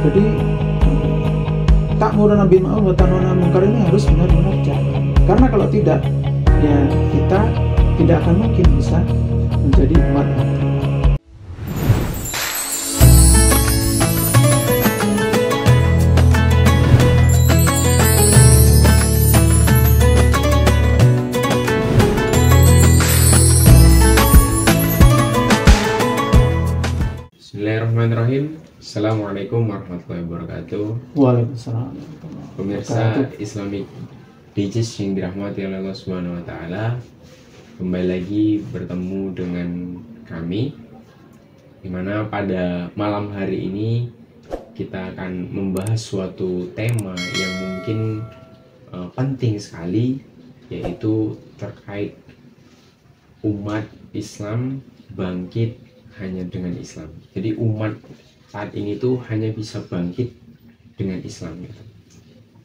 Jadi ta'muruna bil ma'ruf wa tanhauna 'anil munkar ini harus benar-benar jalan. Karena kalau tidak, ya kita tidak akan mungkin bisa menjadi umat yang terbaik. Bismillahirrahmanirrahim. Assalamualaikum warahmatullahi wabarakatuh. Waalaikumsalam. Pemirsa Islamic Digest yang dirahmati oleh Allah Subhanahu wa taala, kembali lagi bertemu dengan kami, dimana pada malam hari ini kita akan membahas suatu tema yang mungkin penting sekali, yaitu terkait umat Islam bangkit hanya dengan Islam. Jadi umat saat ini tuh hanya bisa bangkit dengan Islam gitu.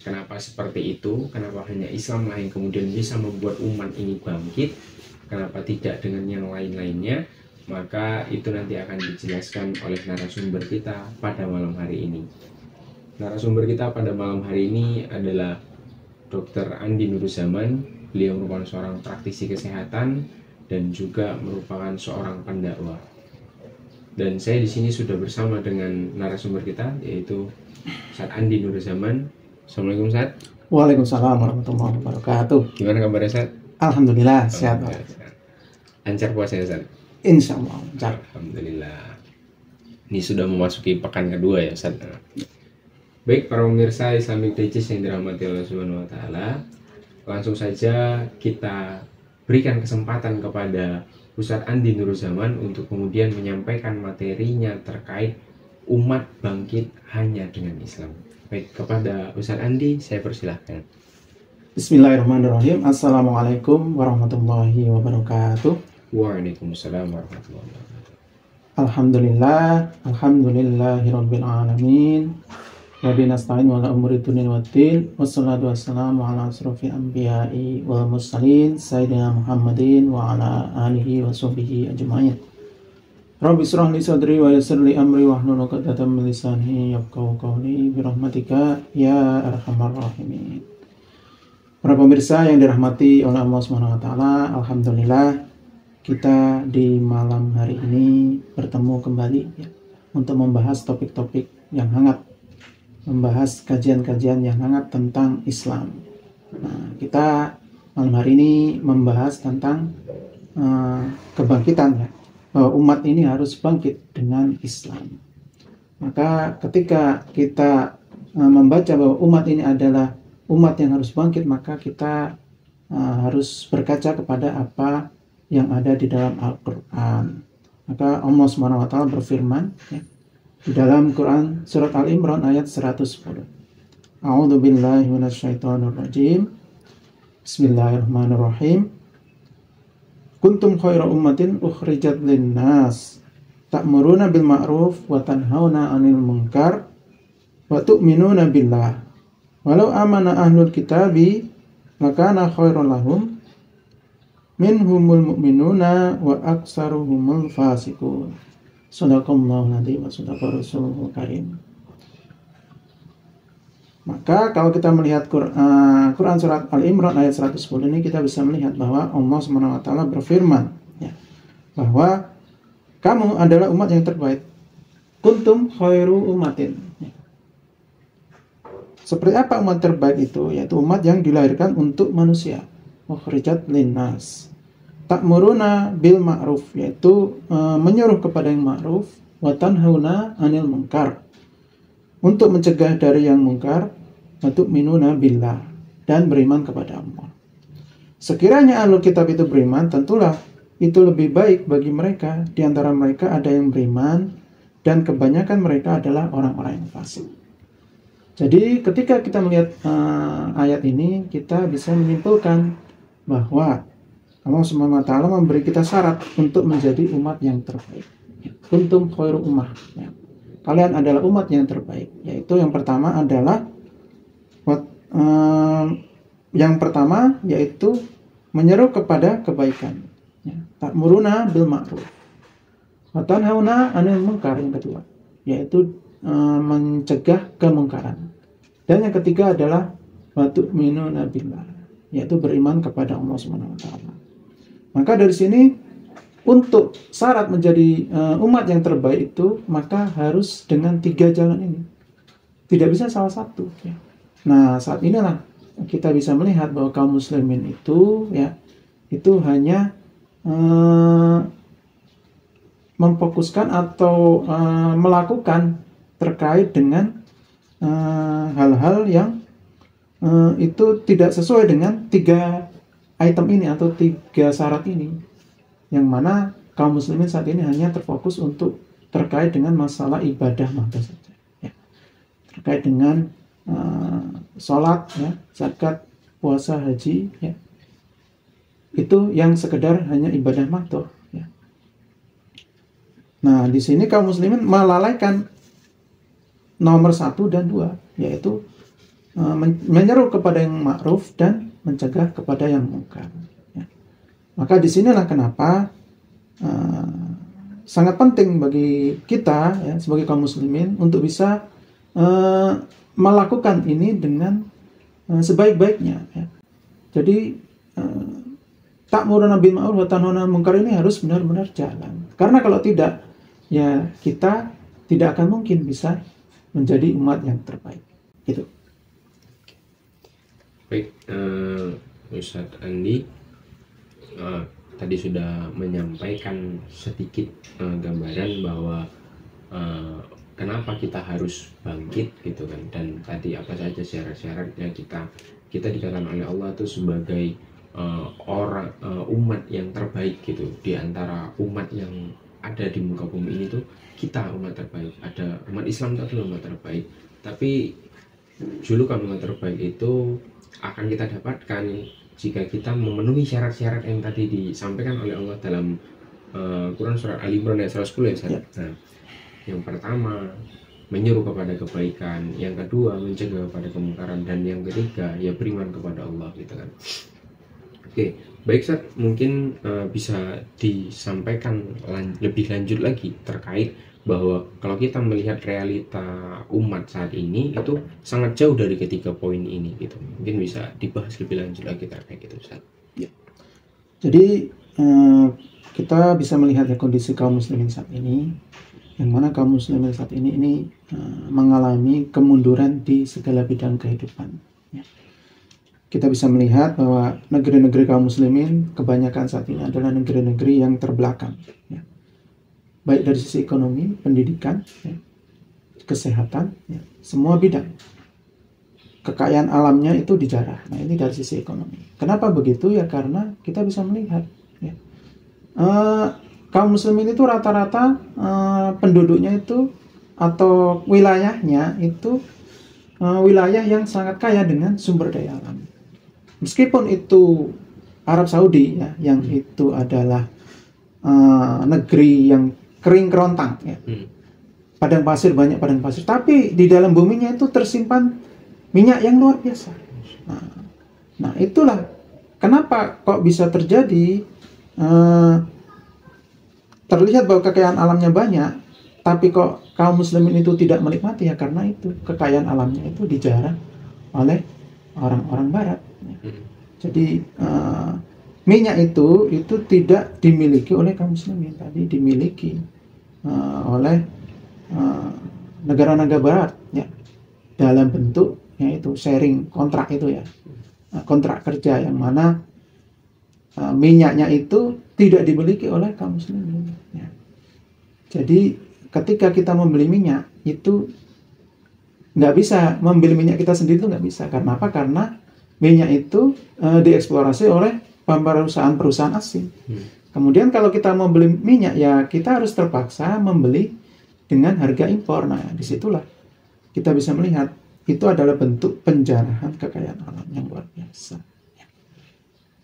Kenapa seperti itu? Kenapa hanya Islam lah yang kemudian bisa membuat umat ini bangkit? Kenapa tidak dengan yang lain-lainnya? Maka itu nanti akan dijelaskan oleh narasumber kita pada malam hari ini. Narasumber kita pada malam hari ini adalah Dr. Andi Nuruzzaman. Beliau merupakan seorang praktisi kesehatan dan juga merupakan seorang pendakwah. Dan saya di sini sudah bersama dengan narasumber kita, yaitu Ustaz Andi Nuruzzaman. Assalamualaikum Ustaz. Waalaikumsalam warahmatullahi wabarakatuh. Gimana kabar Ustaz? Alhamdulillah sehat. Lancar puasanya Ustaz? Insya Allah lancar. Alhamdulillah. Ini sudah memasuki pekan kedua ya Ustaz. Baik para pemirsa Islamic Digest yang dirahmati Allah Subhanahu wa taala, langsung saja kita berikan kesempatan kepada Ustaz Andi Nuruzzaman untuk kemudian menyampaikan materinya terkait umat bangkit hanya dengan Islam. Baik, kepada Ustaz Andi saya persilahkan. Bismillahirrahmanirrahim. Assalamualaikum warahmatullahi wabarakatuh. Waalaikumsalam warahmatullahi wabarakatuh. Alhamdulillahirabbil alamin. Wa binasta'in wa la umuri dunya waddin. Wassalatu wassalamu ala asrofil anbiya'i wal mursalin sayyidina Muhammadin wa ala alihi wa sahbihi ajma'in. Rabbi shrah li sadri wa yassir li amri wahlul 'uqdatam min lisani yafqahu qawli bi rahmatika ya arhamar rahimin. Para pemirsa yang dirahmati oleh Allah Subhanahu wa taala, alhamdulillah kita di malam hari ini bertemu kembali ya, untuk membahas topik-topik yang hangat, membahas kajian-kajian yang hangat tentang Islam. Nah, kita malam hari ini membahas tentang kebangkitan ya, bahwa umat ini harus bangkit dengan Islam. Maka ketika kita membaca bahwa umat ini adalah umat yang harus bangkit, maka kita harus berkaca kepada apa yang ada di dalam Al-Quran. Maka Allah Subhanahu wa taala berfirman ya, di dalam Quran surat Al-Imran ayat 110. A'udzu billahi minasyaitonir rajim. Bismillahirrahmanirrahim. Kuntum khaira ummatin ukhrijat lin-nas ta'muruna bil ma'ruf wa tanhauna 'anil munkar wa tu'minuna billah. Walau amana ahlul kitabi lakana khairan lahum minhumul mu'minuna wa aktsaruhumul fasiqun. Shadaqallahul adzim wa shadaqa rasulul karim. Maka kalau kita melihat Quran surat Al-Imran ayat 110 ini, kita bisa melihat bahwa Allah Subhanahu wa taala berfirman ya, bahwa kamu adalah umat yang terbaik. Kuntum khairu ummatin. Ya. Seperti apa umat terbaik itu? Yaitu umat yang dilahirkan untuk manusia. Ukhrijat linnas. Ta'muruna bil ma'ruf, yaitu menyuruh kepada yang ma'ruf, wa tanhauna 'anil munkar, untuk mencegah dari yang mungkar, wa tu'minuna billah, dan beriman kepada Allah. Sekiranya ahlul kitab itu beriman, tentulah itu lebih baik bagi mereka. Di antara mereka ada yang beriman, dan kebanyakan mereka adalah orang-orang yang fasik. Jadi ketika kita melihat ayat ini, kita bisa menyimpulkan bahwa Allah Subhanahu wa taala memberi kita syarat untuk menjadi umat yang terbaik. Kuntum khairu ummah. Ya. Kalian adalah umat yang terbaik. Yaitu yang pertama adalah yaitu menyeru kepada kebaikan. Ya. Ta'muruna bil ma'ruf wa tanhauna 'anil munkar, yang kedua, yaitu mencegah kemungkaran. Dan yang ketiga adalah wa tu'minuna billah, yaitu beriman kepada Allah Subhanahu wa taala. Maka dari sini untuk syarat menjadi umat yang terbaik itu maka harus dengan 3 jalan ini. Tidak bisa salah satu ya. Nah, saat inilah kita bisa melihat bahwa kaum muslimin itu ya itu hanya memfokuskan atau melakukan terkait dengan hal-hal yang itu tidak sesuai dengan 3 item ini atau 3 syarat ini, yang mana kaum muslimin saat ini hanya terfokus untuk terkait dengan masalah ibadah mata saja ya. Terkait dengan sholat ya, zakat, puasa, haji ya, itu yang sekedar hanya ibadah mata ya. Nah, di sini kaum muslimin melalaikan nomor 1 dan 2, yaitu menyeru kepada yang ma'ruf dan mencegah kepada yang mungkar ya. Maka disinilah kenapa sangat penting bagi kita ya, sebagai kaum muslimin untuk bisa melakukan ini dengan sebaik-baiknya ya. Jadi ta'muruna bil ma'ruf wa tanhauna 'anil munkar ini harus benar-benar jalan. Karena kalau tidak ya kita tidak akan mungkin bisa menjadi umat yang terbaik. Gitu. Baik, Ustadz Andi tadi sudah menyampaikan sedikit gambaran bahwa kenapa kita harus bangkit gitu kan, dan tadi apa saja syarat-syaratnya kita dikatakan oleh Allah itu sebagai umat yang terbaik gitu. Di antara umat yang ada di muka bumi ini tuh kita umat terbaik. Ada umat Islam itu adalah umat terbaik, tapi julukan umat terbaik itu akan kita dapatkan jika kita memenuhi syarat-syarat yang tadi disampaikan oleh Allah dalam Quran surat Ali Imran ayat 110 ya. Nah, yang pertama menyeru kepada kebaikan, yang kedua mencegah kepada kemungkaran, dan yang ketiga ya beriman kepada Allah gitu kan. Oke, baik Ustaz, mungkin bisa disampaikan lebih lanjut lagi terkait bahwa kalau kita melihat realita umat saat ini itu sangat jauh dari ketiga poin ini gitu. Mungkin bisa dibahas lebih lanjut lagi terkait itu Ustaz. Ya. Jadi kita bisa melihat ya kondisi kaum muslimin saat ini, yang mana kaum muslimin saat ini mengalami kemunduran di segala bidang kehidupan ya. Kita bisa melihat bahwa negeri-negeri kaum muslimin kebanyakan saat ini adalah negeri-negeri yang terbelakang ya. Baik dari sisi ekonomi, pendidikan ya, kesehatan ya, semua bidang. Kekayaan alamnya itu dijarah. Nah, ini dari sisi ekonomi. Kenapa begitu ya? Karena kita bisa melihat ya, kaum muslimin itu rata-rata penduduknya itu atau wilayahnya itu wilayah yang sangat kaya dengan sumber daya alam. Meskipun itu Arab Saudi ya, yang itu adalah negeri yang kering kerontang ya. Padang pasir, banyak padang pasir, tapi di dalam buminya itu tersimpan minyak yang luar biasa. Nah, itulah kenapa kok bisa terjadi terlihat bahwa kekayaan alamnya banyak, tapi kok kaum muslimin itu tidak menikmati ya, karena itu kekayaan alamnya itu dijarah oleh orang-orang barat. Jadi minyak itu tidak dimiliki oleh kaum muslimin, tadi dimiliki oleh negara-negara barat ya, dalam bentuk yaitu sharing kontrak itu ya, kontrak kerja, yang mana minyaknya itu tidak dimiliki oleh kaum muslimin ya. Jadi ketika kita membeli minyak itu nggak bisa membeli minyak kita sendiri, itu nggak bisa. Karena apa? Karena minyak itu dieksplorasi oleh perusahaan-perusahaan asing. Kemudian kalau kita mau beli minyak ya kita harus terpaksa membeli dengan harga impor. Nah, disitulah kita bisa melihat itu adalah bentuk penjarahan kekayaan alam yang luar biasa.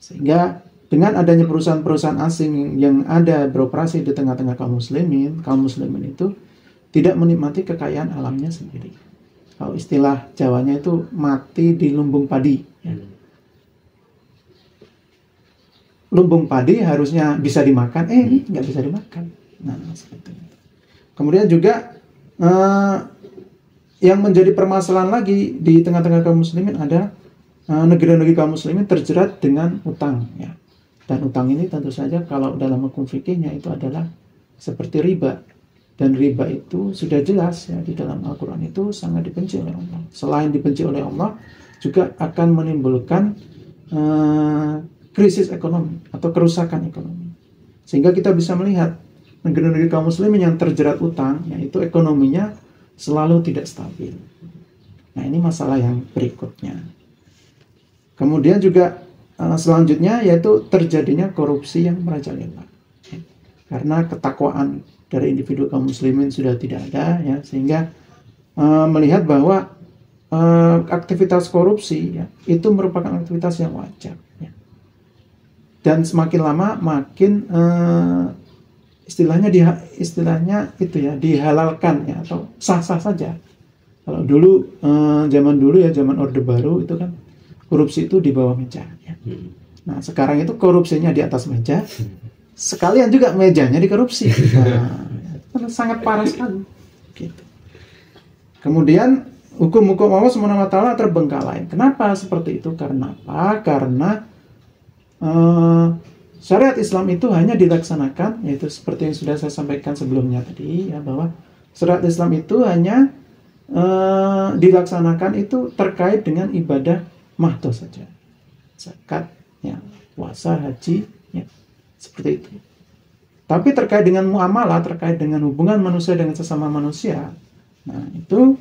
Sehingga dengan adanya perusahaan-perusahaan asing yang ada beroperasi di tengah-tengah kaum muslimin itu tidak menikmati kekayaan alamnya sendiri. Kalau istilah Jawanya itu mati di lumbung padi. Ya. Lumbung padi harusnya bisa dimakan, ini nggak bisa dimakan. Nah, seperti itu. Kemudian juga yang menjadi permasalahan lagi di tengah-tengah kaum muslimin ada negeri-negeri kaum muslimin terjerat dengan utang ya. Dan utang ini tentu saja kalau dalam hukum fikihnya itu adalah seperti riba. Dan riba itu sudah jelas ya di dalam Al-Quran itu sangat dibenci oleh Allah. Selain dibenci oleh Allah, juga akan menimbulkan krisis ekonomi atau kerusakan ekonomi. Sehingga kita bisa melihat negeri-negeri kaum muslimin yang terjerat utang, yaitu ekonominya selalu tidak stabil. Nah, ini masalah yang berikutnya. Kemudian juga selanjutnya yaitu terjadinya korupsi yang merajalela. Karena ketakwaan dari individu kaum muslimin sudah tidak ada ya, sehingga melihat bahwa aktivitas korupsi ya, itu merupakan aktivitas yang wajar ya. Dan semakin lama makin istilahnya itu ya dihalalkan ya, atau sah-sah saja. Kalau dulu zaman dulu ya, zaman Orde Baru itu kan korupsi itu di bawah meja ya. Nah, sekarang itu korupsinya di atas meja. Sekalian juga mejanya dikorupsi. Nah, sangat parah sekali. Gitu. Kemudian hukum-hukum Allah SWT terbengkalai. Kenapa seperti itu? Karena apa? Karena syariat Islam itu hanya dilaksanakan, yaitu seperti yang sudah saya sampaikan sebelumnya tadi, ya, bahwa syariat Islam itu hanya dilaksanakan itu terkait dengan ibadah mahdoh saja, zakat, ya, puasa, haji, ya, seperti itu. Tapi terkait dengan muamalah, terkait dengan hubungan manusia dengan sesama manusia, nah itu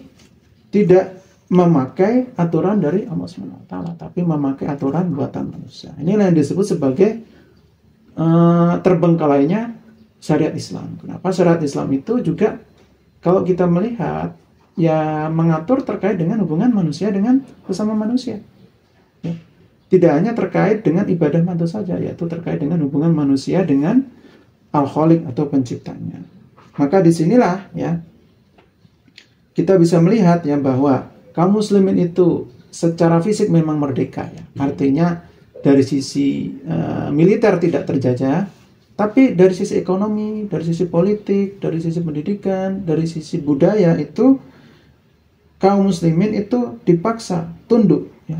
tidak memakai aturan dari Allah SWT, tapi memakai aturan buatan manusia. Inilah yang disebut sebagai terbengkalainya syariat Islam. Kenapa? Syariat Islam itu juga kalau kita melihat ya mengatur terkait dengan hubungan manusia dengan sesama manusia. Ya. Tidak hanya terkait dengan ibadah mahdoh saja, yaitu terkait dengan hubungan manusia dengan Al-Khaliq atau penciptanya. Maka disinilah ya kita bisa melihat ya bahwa kaum muslimin itu secara fisik memang merdeka ya. Artinya dari sisi militer tidak terjajah, tapi dari sisi ekonomi, dari sisi politik, dari sisi pendidikan, dari sisi budaya itu kaum muslimin itu dipaksa tunduk ya,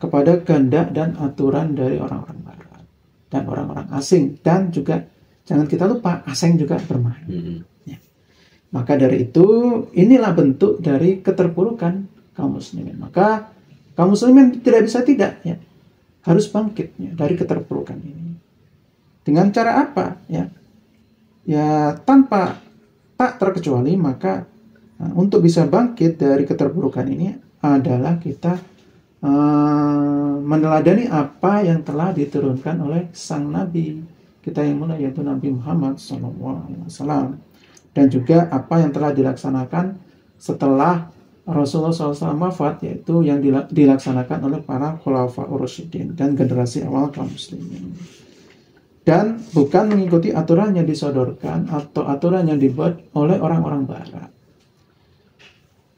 kepada kehendak dan aturan dari orang-orang barat dan orang-orang asing, dan juga jangan kita lupa asing juga bermain. Ya. Maka dari itu inilah bentuk dari keterpurukan kaum muslimin. Maka kaum muslimin tidak bisa tidak ya, harus bangkit ya, dari keterpurukan ini. Dengan cara apa ya? Ya tanpa tak terkecuali, maka untuk bisa bangkit dari keterpurukan ini adalah kita meneladani apa yang telah diturunkan oleh sang nabi kita yang mulia, yaitu Nabi Muhammad SAW, dan juga apa yang telah dilaksanakan setelah Rasulullah SAW wafat, yaitu yang dilaksanakan oleh para khulafaur rasyidin dan generasi awal kaum muslimin, dan bukan mengikuti aturan yang disodorkan atau aturan yang dibuat oleh orang-orang barat,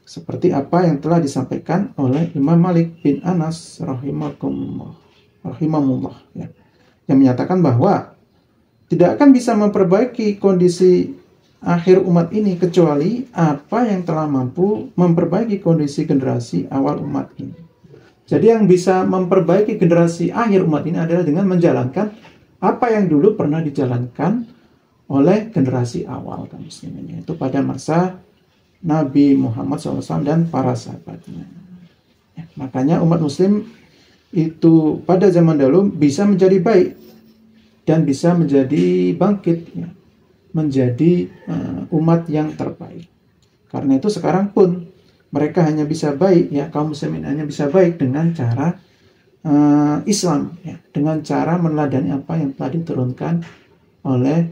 seperti apa yang telah disampaikan oleh Imam Malik bin Anas rahimahullah ya, yang menyatakan bahwa tidak akan bisa memperbaiki kondisi akhir umat ini kecuali apa yang telah mampu memperbaiki kondisi generasi awal umat ini. Jadi yang bisa memperbaiki generasi akhir umat ini adalah dengan menjalankan apa yang dulu pernah dijalankan oleh generasi awal kaum muslimin, yaitu pada masa Nabi Muhammad SAW dan para sahabatnya. Ya, makanya umat muslim itu pada zaman dahulu bisa menjadi baik dan bisa menjadi bangkit ya, menjadi umat yang terbaik. Karena itu sekarang pun mereka hanya bisa baik ya, kaum muslimin hanya bisa baik dengan cara Islam ya, dengan cara meneladani apa yang telah diturunkan oleh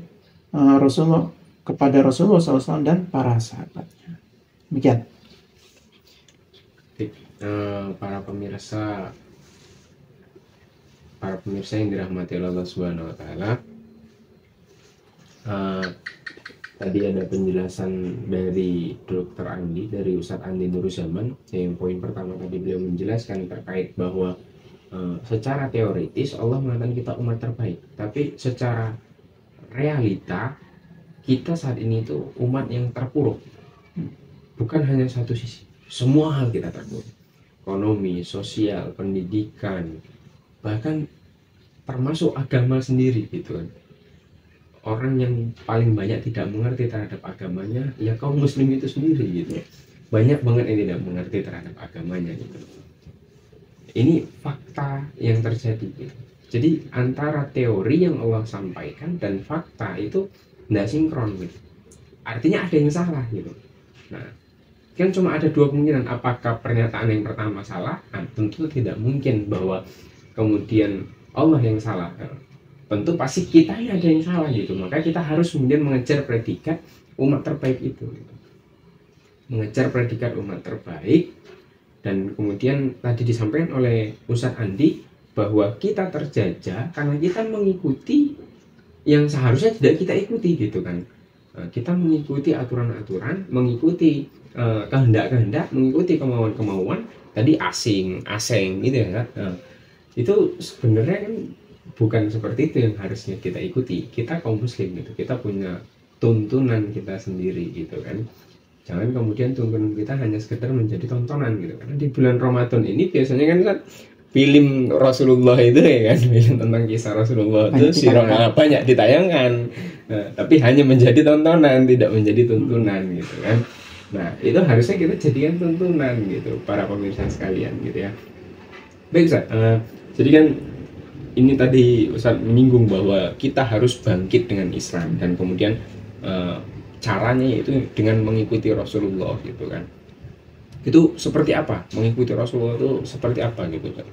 Rasulullah kepada Rasulullah SAW dan para sahabatnya. Demikian. Para pemirsa yang dirahmati Allah Subhanahu wa taala. Tadi ada penjelasan dari Dr. Andi, dari Ustadz Andi Nuruzzaman. Yang poin pertama tadi beliau menjelaskan terkait bahwa secara teoritis Allah mengatakan kita umat terbaik, tapi secara realita kita saat ini itu umat yang terpuruk. Bukan hanya satu sisi, semua hal kita takut, ekonomi, sosial, pendidikan, bahkan termasuk agama sendiri gitu kan. Orang yang paling banyak tidak mengerti terhadap agamanya ya kaum muslim itu sendiri gitu. Banyak banget yang tidak mengerti terhadap agamanya gitu. Ini fakta yang terjadi gitu. Jadi antara teori yang Allah sampaikan dan fakta itu tidak sinkron gitu. Artinya ada yang salah gitu. Nah, kan cuma ada dua kemungkinan. Apakah pernyataan yang pertama salah? Nah, tentu tidak mungkin bahwa kemudian Allah yang salah. Tentu pasti kita yang ada yang salah gitu. Maka kita harus kemudian mengejar predikat umat terbaik itu gitu. Mengejar predikat umat terbaik. Dan kemudian tadi disampaikan oleh Ustadz Andi bahwa kita terjajah karena kita mengikuti yang seharusnya tidak kita ikuti gitu kan. Kita mengikuti aturan-aturan, mengikuti kehendak-kehendak, mengikuti kemauan-kemauan tadi asing gitu ya. Itu sebenarnya kan bukan seperti itu yang harusnya kita ikuti. Kita kaum muslim gitu, kita punya tuntunan kita sendiri gitu kan. Jangan kemudian tuntunan kita hanya sekedar menjadi tontonan gitu. Karena di bulan Ramadan ini biasanya kan film Rasulullah itu ya kan, film tentang kisah Rasulullah itu sirah banyak ditayangkan, tapi hanya menjadi tontonan, tidak menjadi tuntunan gitu kan. Nah itu harusnya kita jadikan tuntunan gitu para pemirsa sekalian gitu ya. Baik Ustaz, jadi kan ini tadi Ustaz menyinggung bahwa kita harus bangkit dengan Islam dan kemudian caranya yaitu dengan mengikuti Rasulullah gitu kan. Itu seperti apa? Mengikuti Rasulullah itu seperti apa gitu kan?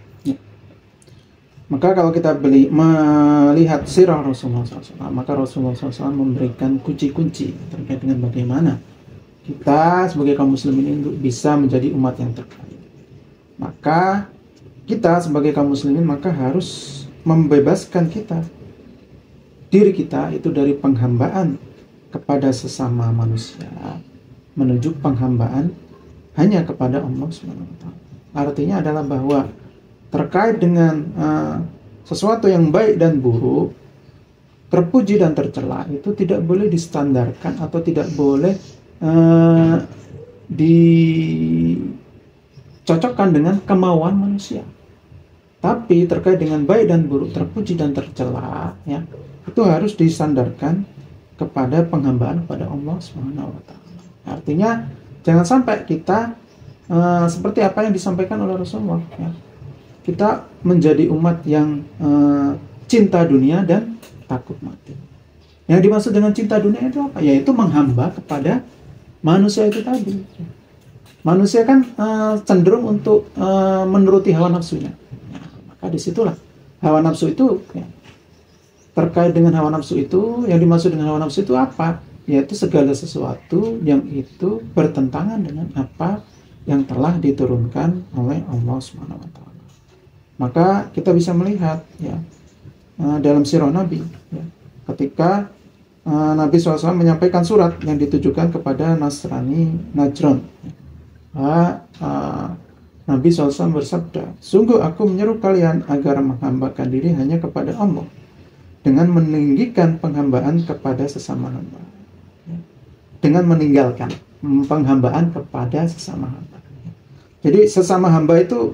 Maka kalau kita melihat sirah Rasulullah SAW, maka Rasulullah SAW memberikan kunci-kunci terkait dengan bagaimana kita sebagai kaum muslimin untuk bisa menjadi umat yang terbaik. Maka kita sebagai kaum muslimin maka harus membebaskan diri kita itu dari penghambaan kepada sesama manusia menuju penghambaan hanya kepada Allah SWT. Artinya adalah bahwa terkait dengan sesuatu yang baik dan buruk, terpuji dan tercela itu tidak boleh distandarkan atau tidak boleh dicocokkan dengan kemauan manusia. Tapi terkait dengan baik dan buruk, terpuji dan tercela, ya, itu harus disandarkan kepada penghambaan kepada Allah SWT. Artinya jangan sampai kita seperti apa yang disampaikan oleh Rasulullah, ya. Kita menjadi umat yang cinta dunia dan takut mati. Yang dimaksud dengan cinta dunia itu apa? Yaitu menghamba kepada manusia itu tadi. Manusia kan cenderung untuk menuruti hawa nafsunya. Nah, maka disitulah hawa nafsu itu, ya, terkait dengan hawa nafsu itu, yang dimaksud dengan hawa nafsu itu apa? Yaitu segala sesuatu yang itu bertentangan dengan apa yang telah diturunkan oleh Allah SWT. Maka kita bisa melihat, ya, dalam sirah Nabi, ya, ketika Nabi SAW menyampaikan surat yang ditujukan kepada Nasrani Najran, Nabi SAW bersabda, "Sungguh aku menyeru kalian agar menghambakan diri hanya kepada Allah dengan meninggikan penghambaan kepada sesama hamba, ya, dengan meninggalkan penghambaan kepada sesama hamba." Jadi sesama hamba itu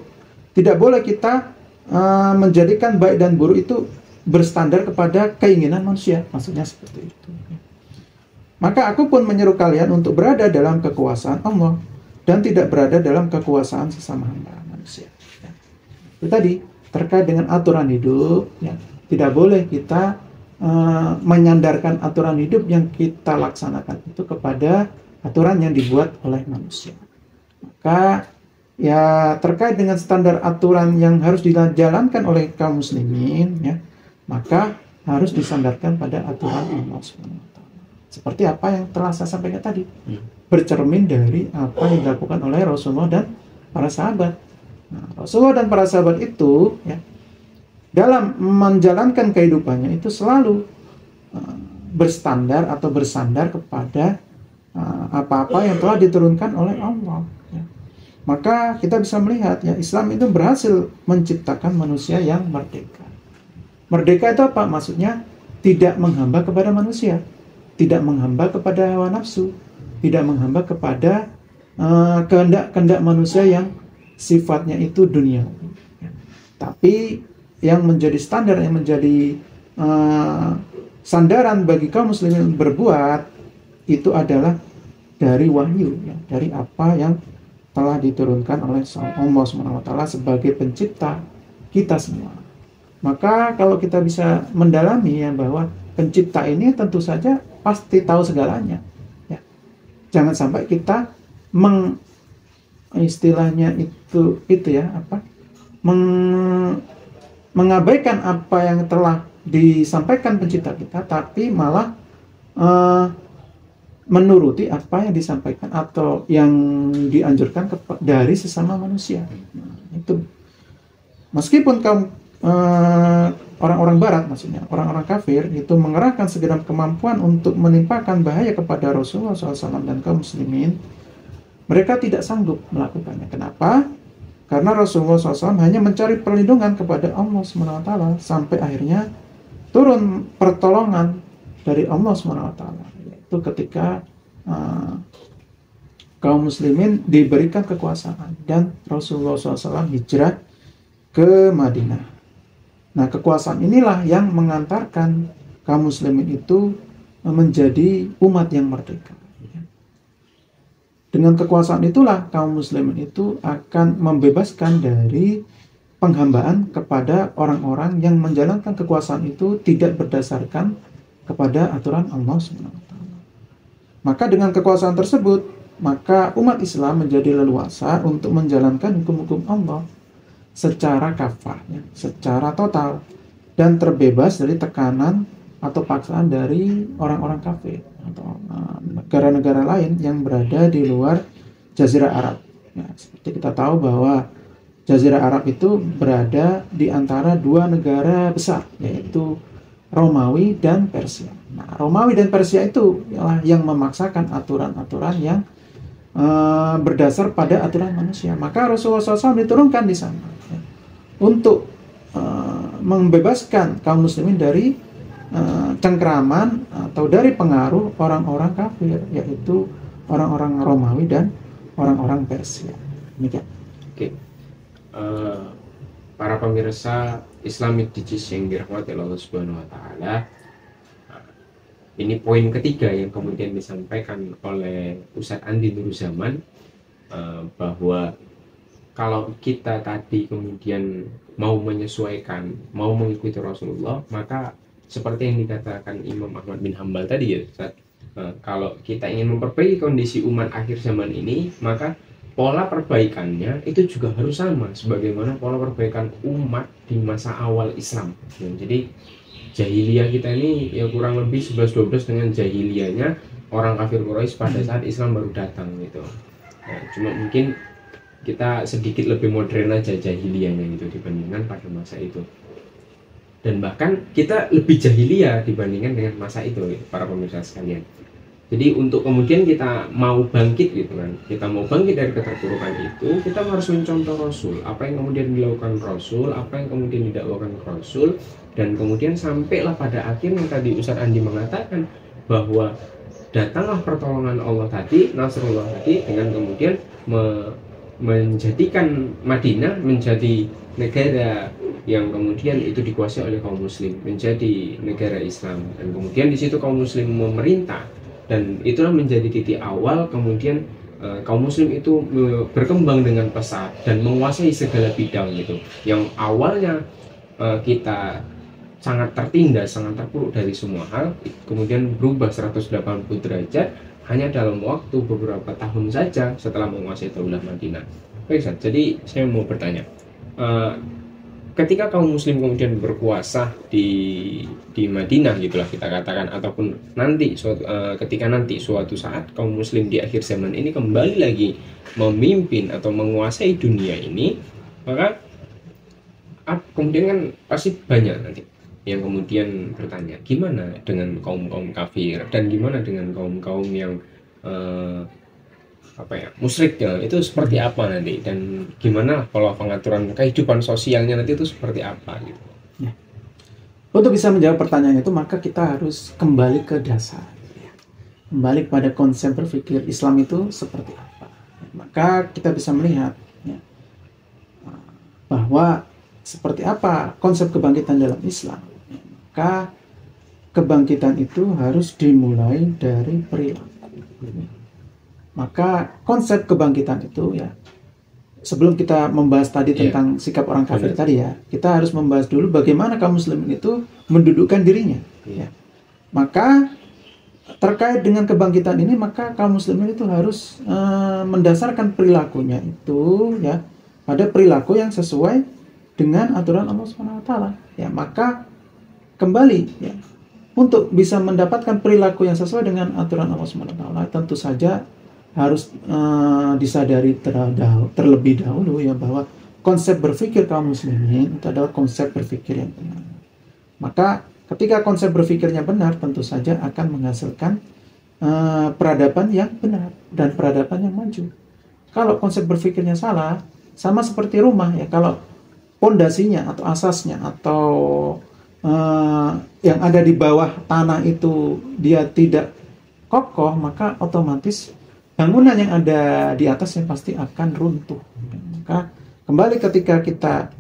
tidak boleh kita menjadikan baik dan buruk itu berstandar kepada keinginan manusia, maksudnya seperti itu. Maka aku pun menyeru kalian untuk berada dalam kekuasaan Allah dan tidak berada dalam kekuasaan sesama hamba manusia. Ya. Itu tadi terkait dengan aturan hidup, ya, tidak boleh kita menyandarkan aturan hidup yang kita laksanakan itu kepada aturan yang dibuat oleh manusia. Maka ya terkait dengan standar aturan yang harus dijalankan oleh kaum muslimin, ya, maka harus disandarkan pada aturan Allah SWT. Seperti apa yang telah saya sampaikan tadi, bercermin dari apa yang dilakukan oleh Rasulullah dan para sahabat. Nah, Rasulullah dan para sahabat itu, ya, dalam menjalankan kehidupannya itu selalu berstandar atau bersandar kepada apa-apa yang telah diturunkan oleh Allah. Ya. Maka kita bisa melihat, ya, Islam itu berhasil menciptakan manusia yang merdeka. Merdeka itu apa? Maksudnya tidak menghamba kepada manusia, tidak menghamba kepada hawa nafsu, tidak menghamba kepada kehendak-kehendak manusia yang sifatnya itu dunia. Tapi yang menjadi standar, yang menjadi sandaran bagi kaum muslimin berbuat itu adalah dari wahyu, ya, dari apa yang telah diturunkan oleh Allah SWT sebagai pencipta kita semua. Maka kalau kita bisa mendalami ya bahwa pencipta ini tentu saja pasti tahu segalanya. Ya. Jangan sampai kita istilahnya itu ya apa? Mengabaikan apa yang telah disampaikan pencipta kita, tapi malah menuruti apa yang disampaikan atau yang dianjurkan dari sesama manusia. Nah, itu meskipun kaum orang-orang barat, maksudnya orang-orang kafir itu mengerahkan segenap kemampuan untuk menimpakan bahaya kepada Rasulullah SAW dan kaum muslimin, mereka tidak sanggup melakukannya. Kenapa? Karena Rasulullah SAW hanya mencari perlindungan kepada Allah SWT sampai akhirnya turun pertolongan dari Allah SWT, yaitu ketika kaum muslimin diberikan kekuasaan dan Rasulullah SAW hijrah ke Madinah. Nah, kekuasaan inilah yang mengantarkan kaum muslimin itu menjadi umat yang merdeka. Dengan kekuasaan itulah kaum muslimin itu akan membebaskan dari penghambaan kepada orang-orang yang menjalankan kekuasaan itu tidak berdasarkan kepada aturan Allah SWT. Maka dengan kekuasaan tersebut, maka umat Islam menjadi leluasa untuk menjalankan hukum-hukum Allah secara kafah, ya, secara total, dan terbebas dari tekanan atau paksaan dari orang-orang kafir atau negara-negara lain yang berada di luar Jazirah Arab. Ya, seperti kita tahu bahwa Jazirah Arab itu berada di antara dua negara besar, yaitu Romawi dan Persia. Nah, Romawi dan Persia itu ialah yang memaksakan aturan-aturan yang berdasar pada aturan manusia. Maka Rasulullah SAW diturunkan di sana ya, untuk membebaskan kaum muslimin dari cengkraman atau dari pengaruh orang-orang kafir, yaitu orang-orang Romawi dan orang-orang Persia. Demikian. Oke. Para pemirsa Islamic Digest yang dirahmati Allah Subhanahu wa taala, ini poin ketiga yang kemudian disampaikan oleh Ustadz Andi Nuruzzaman, bahwa kalau kita tadi kemudian mau menyesuaikan, mau mengikuti Rasulullah, maka seperti yang dikatakan Imam Ahmad bin Hambal tadi ya Ustadz, kalau kita ingin memperbaiki kondisi umat akhir zaman ini, maka pola perbaikannya itu juga harus sama sebagaimana pola perbaikan umat di masa awal Islam. Jadi jahiliyah kita ini ya kurang lebih 11-12 dengan jahiliyahnya orang kafir Quraisy pada saat Islam baru datang gitu. Nah, cuma mungkin kita sedikit lebih modern aja jahiliyahnya gitu dibandingkan pada masa itu. Dan bahkan kita lebih jahiliyah dibandingkan dengan masa itu gitu, para pemirsa sekalian. Jadi untuk kemudian kita mau bangkit gitu kan, kita mau bangkit dari keterpurukan itu, kita harus mencontoh Rasul. Apa yang kemudian dilakukan Rasul, apa yang kemudian tidak dilakukan Rasul, dan kemudian sampailah pada akhirnya tadi Ustadz Andi mengatakan bahwa datanglah pertolongan Allah tadi, Nasrullah tadi, dengan kemudian menjadikan Madinah menjadi negara yang kemudian itu dikuasai oleh kaum muslim, menjadi negara Islam, dan kemudian di situ kaum muslim memerintah. Dan itulah menjadi titik awal kemudian kaum muslim itu berkembang dengan pesat dan menguasai segala bidang gitu. Yang awalnya kita sangat tertindas, sangat terpuruk dari semua hal, kemudian berubah 180 derajat hanya dalam waktu beberapa tahun saja setelah menguasai Daulah Madinah. Baik, Ustaz, jadi saya mau bertanya, ketika kaum muslim kemudian berkuasa di Madinah gitulah kita katakan, ataupun nanti ketika nanti suatu saat kaum muslim di akhir zaman ini kembali lagi memimpin atau menguasai dunia ini, maka kemudian kan pasti banyak nanti yang kemudian bertanya, gimana dengan kaum-kaum kafir dan gimana dengan kaum-kaum yang musyrik ya, itu seperti apa nanti, dan gimana pola pengaturan kehidupan sosialnya nanti itu seperti apa gitu. Ya. Untuk bisa menjawab pertanyaan itu, maka kita harus kembali ke dasar, ya. Kembali pada konsep berpikir Islam itu seperti apa. Maka kita bisa melihat ya, bahwa seperti apa konsep kebangkitan dalam Islam. Maka kebangkitan itu harus dimulai dari perilaku. Maka konsep kebangkitan itu ya, sebelum kita membahas tadi tentang sikap orang kafir tadi ya, kita harus membahas dulu bagaimana kaum muslimin itu mendudukkan dirinya. Ya. Maka terkait dengan kebangkitan ini, maka kaum muslimin itu harus mendasarkan perilakunya itu ya pada perilaku yang sesuai dengan aturan Allah Subhanahu wa taala. Ya, maka kembali ya, untuk bisa mendapatkan perilaku yang sesuai dengan aturan Allah Subhanahu wa taala, tentu saja harus disadari terlebih dahulu ya bahwa konsep berpikir kaum muslimin itu adalah konsep berpikir yang benar. Maka ketika konsep berpikirnya benar, tentu saja akan menghasilkan peradaban yang benar dan peradaban yang maju. Kalau konsep berpikirnya salah, sama seperti rumah ya, kalau pondasinya atau asasnya atau yang ada di bawah tanah itu dia tidak kokoh, maka otomatis bangunan yang ada di atasnya pasti akan runtuh. Maka kembali ketika kita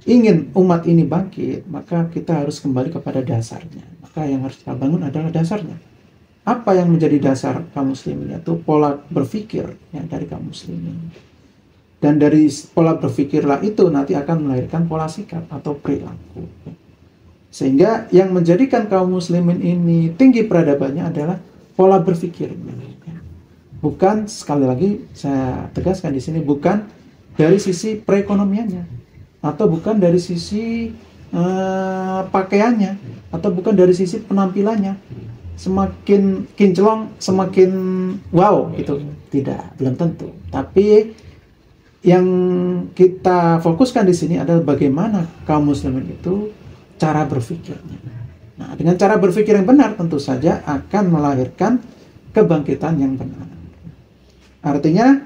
ingin umat ini bangkit, maka kita harus kembali kepada dasarnya. Maka yang harus kita bangun adalah dasarnya. Apa yang menjadi dasar kaum muslimin? Yaitu pola berpikir ya, dari kaum muslimin. Dan dari pola berpikirlah itu nanti akan melahirkan pola sikap atau perilaku. Sehingga yang menjadikan kaum muslimin ini tinggi peradabannya adalah pola berpikirnya. Bukan, sekali lagi saya tegaskan di sini, bukan dari sisi perekonomiannya, atau bukan dari sisi pakaiannya, atau bukan dari sisi penampilannya. Semakin kinclong, semakin wow gitu. Tidak, belum tentu. Tapi yang kita fokuskan di sini adalah bagaimana kaum muslimin itu cara berpikirnya. Nah, dengan cara berpikir yang benar tentu saja akan melahirkan kebangkitan yang benar. Artinya,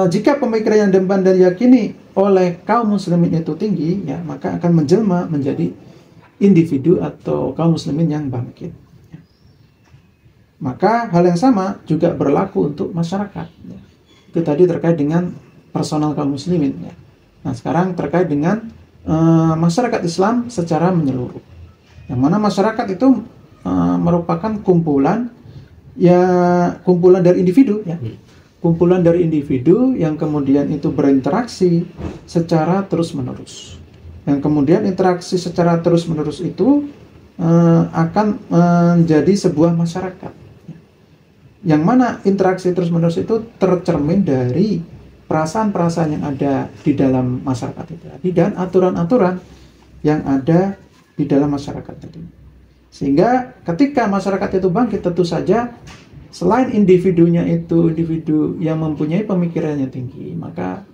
jika pemikiran yang depan dan diyakini oleh kaum muslimin itu tinggi, ya, maka akan menjelma menjadi individu atau kaum muslimin yang bangkit. Ya. Maka hal yang sama juga berlaku untuk masyarakat. Ya. Itu tadi terkait dengan personal kaum muslimin. Ya. Nah, sekarang terkait dengan masyarakat Islam secara menyeluruh. Yang mana masyarakat itu merupakan kumpulan dari individu ya. Kumpulan dari individu yang kemudian itu berinteraksi secara terus-menerus. Yang kemudian interaksi secara terus-menerus itu akan menjadi sebuah masyarakat. Yang mana interaksi terus-menerus itu tercermin dari perasaan-perasaan yang ada di dalam masyarakat itu tadi dan aturan-aturan yang ada di dalam masyarakat tadi. Sehingga ketika masyarakat itu bangkit, tentu saja selain individunya itu individu yang mempunyai pemikiran yang tinggi, maka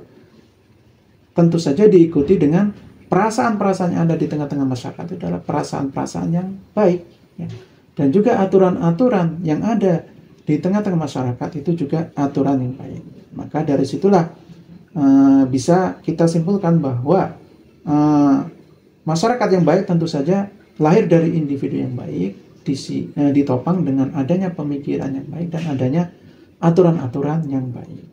tentu saja diikuti dengan perasaan-perasaan yang ada di tengah-tengah masyarakat itu adalah perasaan-perasaan yang baik. Ya. Dan juga aturan-aturan yang ada di tengah-tengah masyarakat itu juga aturan yang baik. Maka dari situlah bisa kita simpulkan bahwa masyarakat yang baik tentu saja lahir dari individu yang baik, ditopang dengan adanya pemikiran yang baik dan adanya aturan-aturan yang baik.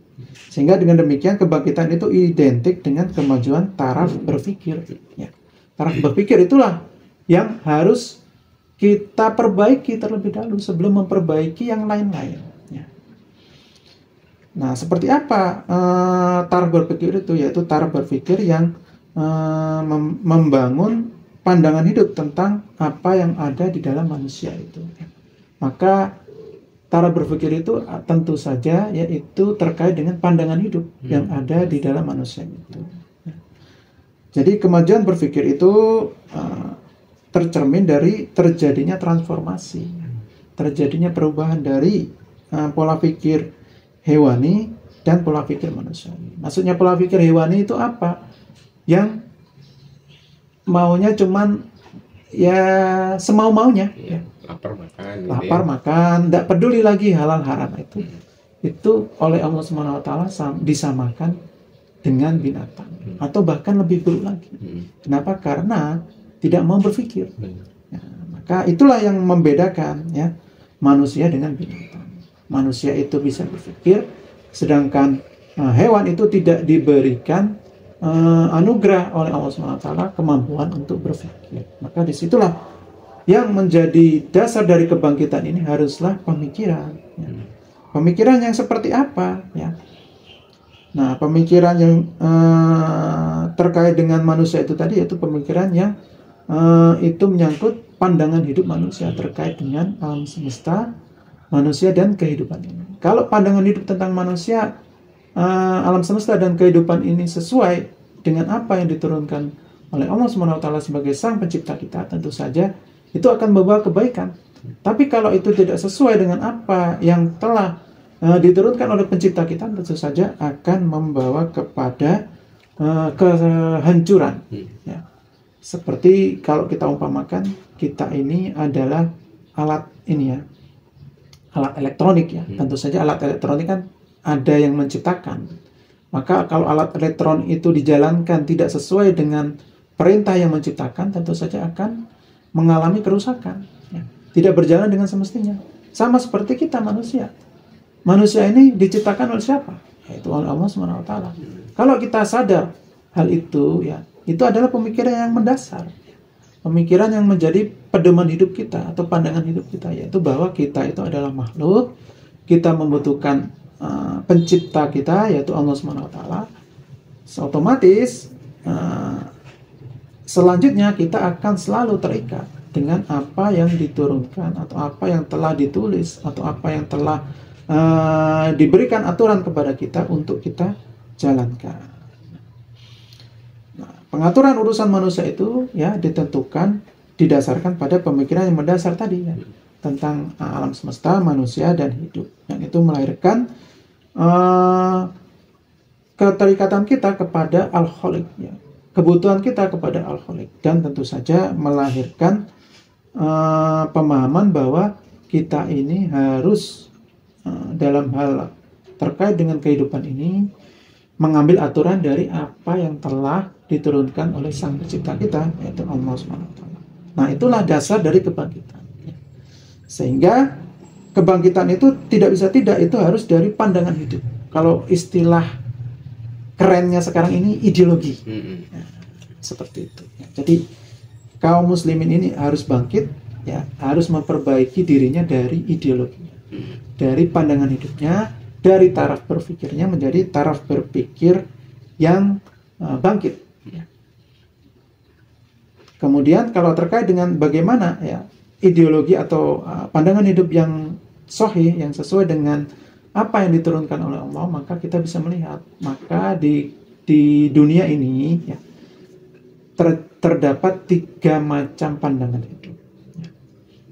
Sehingga dengan demikian kebangkitan itu identik dengan kemajuan taraf berpikir. Ya. Taraf berpikir itulah yang harus kita perbaiki terlebih dahulu sebelum memperbaiki yang lain-lain. Ya. Nah, seperti apa taraf berpikir itu? Yaitu taraf berpikir yang membangun pandangan hidup tentang apa yang ada di dalam manusia itu. Maka cara berpikir itu tentu saja yaitu terkait dengan pandangan hidup yang ada di dalam manusia itu. Jadi kemajuan berpikir itu tercermin dari terjadinya transformasi, terjadinya perubahan dari pola pikir hewani dan pola pikir manusia. Maksudnya pola pikir hewani itu apa? Yang maunya cuman ya semau-maunya ya. Lapar makan makan, tidak peduli lagi halal haram itu oleh Allah Subhanahu wa taala disamakan dengan binatang atau bahkan lebih buruk lagi. Kenapa? Karena tidak mau berpikir. Ya, maka itulah yang membedakan ya manusia dengan binatang. manusia itu bisa berpikir, sedangkan hewan itu tidak diberikan anugerah oleh Allah SWT kemampuan untuk berpikir. Maka disitulah yang menjadi dasar dari kebangkitan ini haruslah pemikiran. Ya. Pemikiran yang seperti apa? Ya. Nah, pemikiran yang terkait dengan manusia itu tadi, yaitu pemikiran yang itu menyangkut pandangan hidup manusia terkait dengan alam semesta, manusia dan kehidupan ini. Kalau pandangan hidup tentang manusia, alam semesta dan kehidupan ini sesuai dengan apa yang diturunkan oleh Allah SWT sebagai sang pencipta kita, tentu saja itu akan membawa kebaikan. Tapi kalau itu tidak sesuai dengan apa yang telah diturunkan oleh pencipta kita, tentu saja akan membawa kepada kehancuran. Ya. Seperti kalau kita umpamakan, kita ini adalah alat ini ya, alat elektronik ya. Tentu saja alat elektronik kan ada yang menciptakan. Maka kalau alat elektronik itu dijalankan tidak sesuai dengan perintah yang menciptakan, tentu saja akan mengalami kerusakan. Ya. Tidak berjalan dengan semestinya. Sama seperti kita manusia. Manusia ini diciptakan oleh siapa? Yaitu oleh Allah SWT. Kalau kita sadar hal itu, ya, itu adalah pemikiran yang mendasar. Pemikiran yang menjadi pedoman hidup kita atau pandangan hidup kita, yaitu bahwa kita itu adalah makhluk, kita membutuhkan pencipta kita, yaitu Allah SWT. Otomatis selanjutnya kita akan selalu terikat dengan apa yang diturunkan atau apa yang telah ditulis atau apa yang telah diberikan aturan kepada kita untuk kita jalankan. Nah, pengaturan urusan manusia itu ya ditentukan didasarkan pada pemikiran yang mendasar tadi ya, tentang alam semesta, manusia dan hidup. Yang itu melahirkan keterikatan kita kepada Al-Khaliq ya. Kebutuhan kita kepada Al-Khaliq, dan tentu saja melahirkan pemahaman bahwa kita ini harus dalam hal terkait dengan kehidupan ini mengambil aturan dari apa yang telah diturunkan oleh sang pencipta kita, yaitu Allah SWT. Nah, itulah dasar dari kebangkitan. Sehingga kebangkitan itu tidak bisa tidak, itu harus dari pandangan hidup. Kalau istilah kerennya sekarang ini ideologi. Ya, seperti itu. Ya, jadi kaum muslimin ini harus bangkit, ya, harus memperbaiki dirinya dari ideologi. Dari pandangan hidupnya, dari taraf berpikirnya menjadi taraf berpikir yang bangkit. Ya. Kemudian kalau terkait dengan bagaimana ya ideologi atau pandangan hidup yang sahih, yang sesuai dengan apa yang diturunkan oleh Allah, maka kita bisa melihat, maka di dunia ini ya, terdapat 3 macam pandangan hidup. Ya.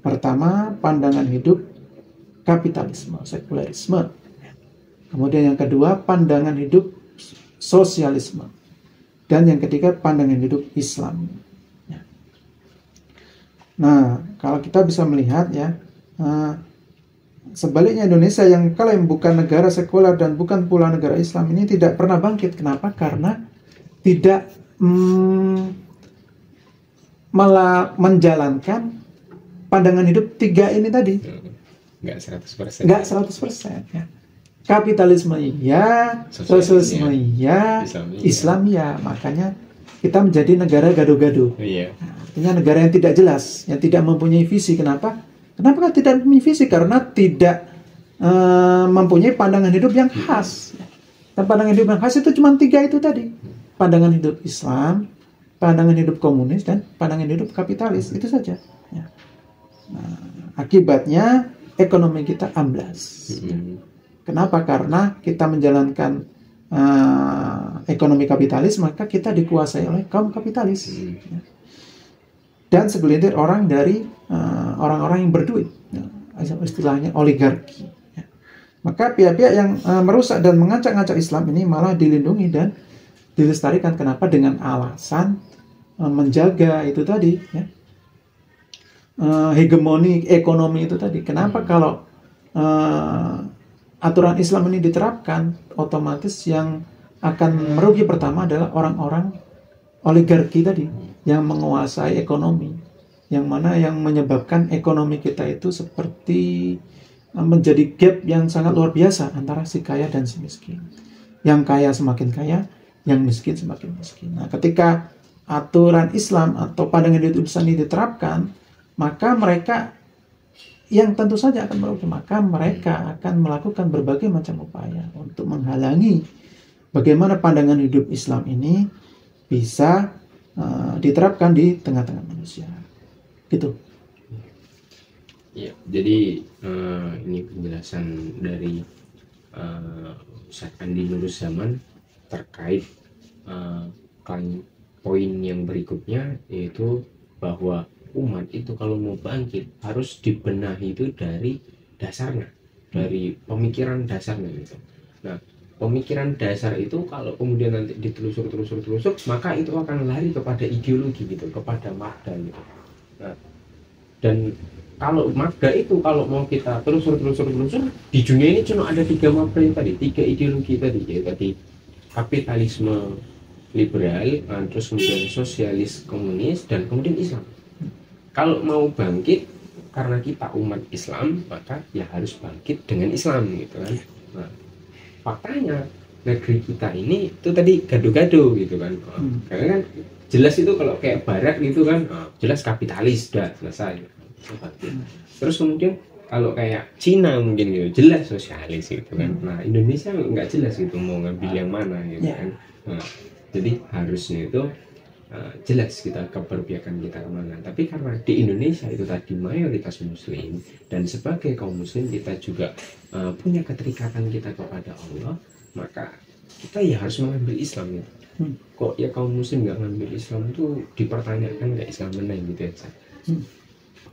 Pertama, pandangan hidup kapitalisme, sekularisme. Kemudian yang kedua, pandangan hidup sosialisme. Dan yang ketiga, pandangan hidup Islam. Ya. Nah, kalau kita bisa melihat ya, sebaliknya Indonesia yang klaim bukan negara sekuler dan bukan pula negara Islam ini tidak pernah bangkit. Kenapa? Karena tidak menjalankan pandangan hidup 3 ini tadi. Nggak 100%. Nggak 100%. Ya. Kapitalisme iya, sosialisme iya, Islam iya. Makanya kita menjadi negara gaduh-gaduh. Iya. Nah, artinya negara yang tidak jelas, yang tidak mempunyai visi. Kenapa? Kenapa tidak mempunyai visi? Karena tidak mempunyai pandangan hidup yang khas. Dan pandangan hidup yang khas itu cuma 3 itu tadi. Pandangan hidup Islam, pandangan hidup komunis, dan pandangan hidup kapitalis. Itu saja. Ya. Nah, akibatnya ekonomi kita amblas. Kenapa? Karena kita menjalankan ekonomi kapitalis, maka kita dikuasai oleh kaum kapitalis. Ya. Dan segelintir orang dari orang-orang yang berduit. Ya. Istilahnya oligarki. Ya. Maka pihak-pihak yang merusak dan mengacak-ngacak Islam ini malah dilindungi dan dilestarikan. Kenapa? Dengan alasan menjaga itu tadi. Ya. Hegemoni ekonomi itu tadi. Kenapa kalau aturan Islam ini diterapkan, otomatis yang akan merugi pertama adalah orang-orang oligarki tadi yang menguasai ekonomi, yang mana yang menyebabkan ekonomi kita itu seperti menjadi gap yang sangat luar biasa antara si kaya dan si miskin. Yang kaya semakin kaya, yang miskin semakin miskin. Nah, ketika aturan Islam atau pandangan hidup Islam ini diterapkan, maka mereka yang tentu saja akan merugi, maka mereka akan melakukan berbagai macam upaya untuk menghalangi bagaimana pandangan hidup Islam ini bisa diterapkan di tengah-tengah manusia. Gitu. Ya, jadi ini penjelasan dari Ustadz Andi Nuruzzaman terkait poin yang berikutnya, yaitu bahwa umat itu kalau mau bangkit harus dibenahi itu dari dasarnya, dari pemikiran dasarnya gitu. Nah, pemikiran dasar itu kalau kemudian nanti ditelusur maka itu akan lari kepada ideologi gitu, kepada marga gitu. Nah, dan kalau marga itu kalau mau kita telusur di dunia ini cuma ada 3 marga yang tadi, 3 ideologi tadi, yaitu tadi kapitalisme liberal, terus kemudian sosialis komunis, dan kemudian Islam. Kalau mau bangkit karena kita umat Islam, maka ya harus bangkit dengan Islam gitu kan. Nah, faktanya negeri kita ini itu tadi gado-gado gitu kan. Karena kan jelas itu kalau kayak barat gitu kan, jelas kapitalis, sudah selesai. Terus kemudian kalau kayak Cina mungkin gitu, jelas sosialis gitu kan. Nah, Indonesia nggak jelas gitu mau ngambil yang mana gitu kan. Nah, jadi harusnya itu jelas kita keberpihakan kita kemana. Tapi karena di Indonesia itu tadi mayoritas muslim, dan sebagai kaum muslim kita juga punya keterikatan kita kepada Allah, maka kita ya harus mengambil Islam ya. Kok ya kaum muslim nggak ngambil Islam itu dipertanyakan kayak Islam mana gitu ya.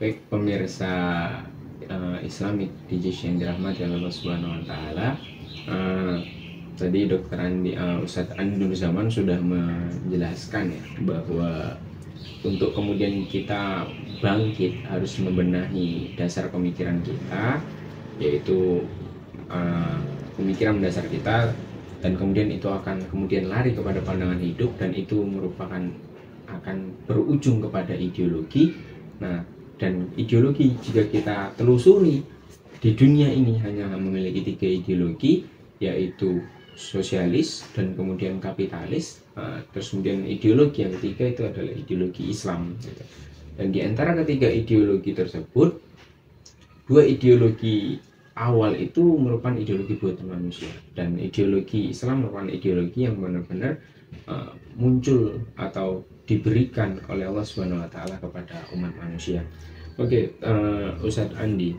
Baik pemirsa Islamic Digest yang dirahmati Allah Subhanahu Wa Taala, tadi Dr. Andi, Ustadz Andi Nuruzzaman sudah menjelaskan ya bahwa untuk kemudian kita bangkit harus membenahi dasar pemikiran kita, yaitu pemikiran dasar kita, dan kemudian itu akan kemudian lari kepada pandangan hidup, dan itu merupakan akan berujung kepada ideologi. Nah, dan ideologi jika kita telusuri di dunia ini hanya memiliki 3 ideologi, yaitu sosialis dan kemudian kapitalis, terus kemudian ideologi yang ketiga itu adalah ideologi Islam gitu. Dan di antara ketiga ideologi tersebut, 2 ideologi awal itu merupakan ideologi buatan manusia, dan ideologi Islam merupakan ideologi yang benar-benar muncul atau diberikan oleh Allah Subhanahu Wa Taala kepada umat manusia. Oke, Ustadz Andi,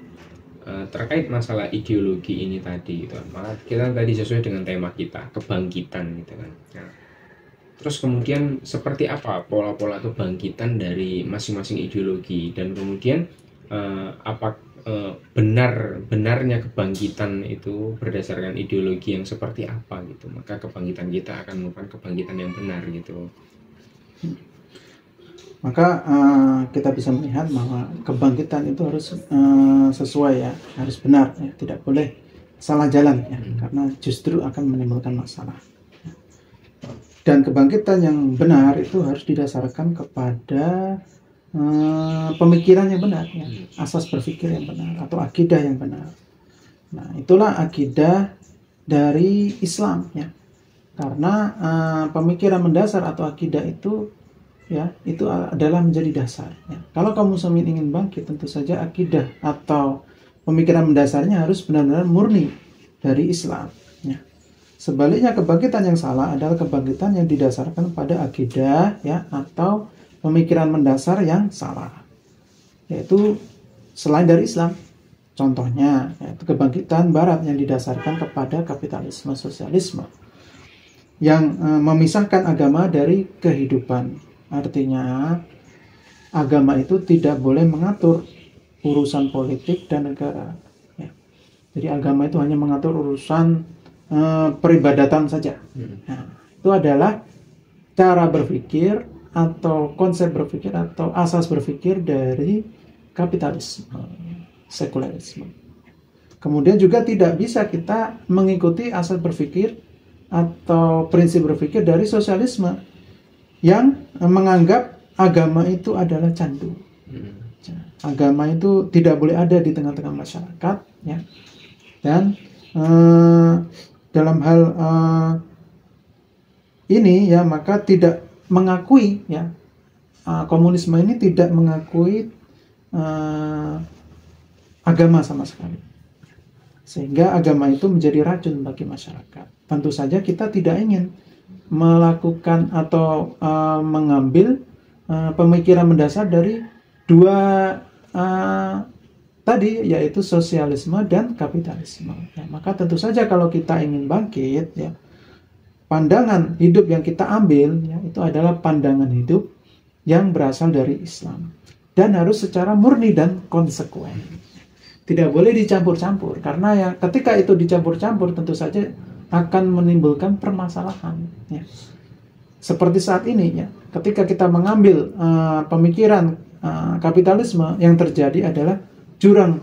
terkait masalah ideologi ini tadi gitu, maka kita tadi sesuai dengan tema kita, kebangkitan gitu kan. Nah, terus kemudian seperti apa pola-pola kebangkitan dari masing-masing ideologi, dan kemudian benarnya kebangkitan itu berdasarkan ideologi yang seperti apa gitu, maka kebangkitan kita akan merupakan kebangkitan yang benar gitu. Maka kita bisa melihat bahwa kebangkitan itu harus sesuai ya, harus benar ya, tidak boleh salah jalan ya, karena justru akan menimbulkan masalah. Dan kebangkitan yang benar itu harus didasarkan kepada pemikiran yang benar ya, asas berpikir yang benar atau akidah yang benar. Nah, itulah akidah dari Islam ya, karena pemikiran mendasar atau akidah itu ya, itu adalah menjadi dasar ya. Kalau kaum muslimin ingin bangkit, tentu saja akidah atau pemikiran mendasarnya harus benar-benar murni dari Islam ya. Sebaliknya, kebangkitan yang salah adalah kebangkitan yang didasarkan pada akidah ya, atau pemikiran mendasar yang salah, yaitu selain dari Islam. Contohnya yaitu kebangkitan barat yang didasarkan kepada kapitalisme, sosialisme, yang memisahkan agama dari kehidupan. Artinya agama itu tidak boleh mengatur urusan politik dan negara ya. Jadi agama itu hanya mengatur urusan peribadatan saja. Nah, itu adalah cara berpikir atau konsep berpikir atau asas berpikir dari kapitalisme, sekularisme. Kemudian juga tidak bisa kita mengikuti asas berpikir atau prinsip berpikir dari sosialisme yang menganggap agama itu adalah candu. Agama itu tidak boleh ada di tengah-tengah masyarakat, ya. Dan dalam hal ini, ya, maka tidak mengakui, ya, komunisme ini tidak mengakui agama sama sekali, sehingga agama itu menjadi racun bagi masyarakat. Tentu saja kita tidak ingin melakukan atau mengambil pemikiran mendasar dari dua tadi, yaitu sosialisme dan kapitalisme. Ya, maka tentu saja kalau kita ingin bangkit, ya, pandangan hidup yang kita ambil, ya, itu adalah pandangan hidup yang berasal dari Islam dan harus secara murni dan konsekuen. Tidak boleh dicampur-campur, karena ya ketika itu dicampur-campur tentu saja akan menimbulkan permasalahan. Ya. Seperti saat ini, ya, ketika kita mengambil pemikiran kapitalisme, yang terjadi adalah jurang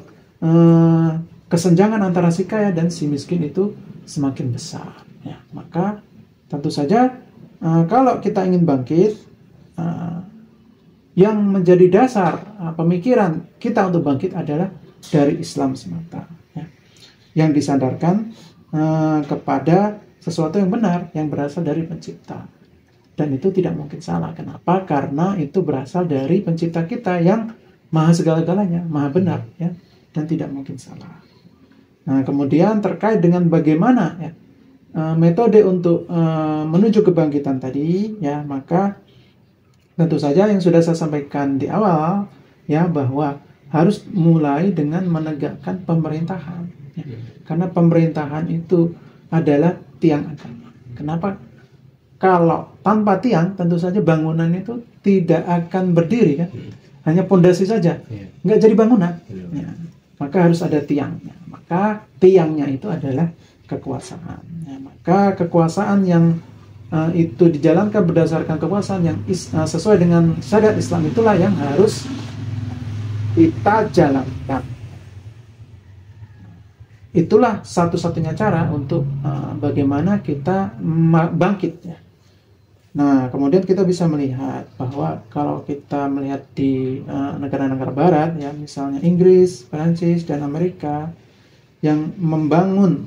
kesenjangan antara si kaya dan si miskin itu semakin besar. Ya. Maka tentu saja kalau kita ingin bangkit, yang menjadi dasar pemikiran kita untuk bangkit adalah dari Islam semata, ya, yang disandarkan kepada sesuatu yang benar yang berasal dari pencipta, dan itu tidak mungkin salah. Kenapa? Karena itu berasal dari pencipta kita yang maha segala-galanya, maha benar, ya, dan tidak mungkin salah. Nah, kemudian terkait dengan bagaimana, ya, metode untuk menuju kebangkitan tadi, ya, maka tentu saja yang sudah saya sampaikan di awal, ya, bahwa harus mulai dengan menegakkan pemerintahan, ya. Karena pemerintahan itu adalah tiang agama. Kenapa? Kalau tanpa tiang, tentu saja bangunan itu tidak akan berdiri, kan? Hanya pondasi saja, nggak jadi bangunan. Ya. Maka harus ada tiangnya. Maka tiangnya itu adalah kekuasaan. Ya. Maka kekuasaan yang itu dijalankan berdasarkan kekuasaan yang sesuai dengan syariat Islam, itulah yang harus kita jalankan. Itulah satu-satunya cara untuk bagaimana kita bangkit, ya. Nah, kemudian kita bisa melihat bahwa kalau kita melihat di negara-negara barat, ya, misalnya Inggris, Prancis, dan Amerika, yang membangun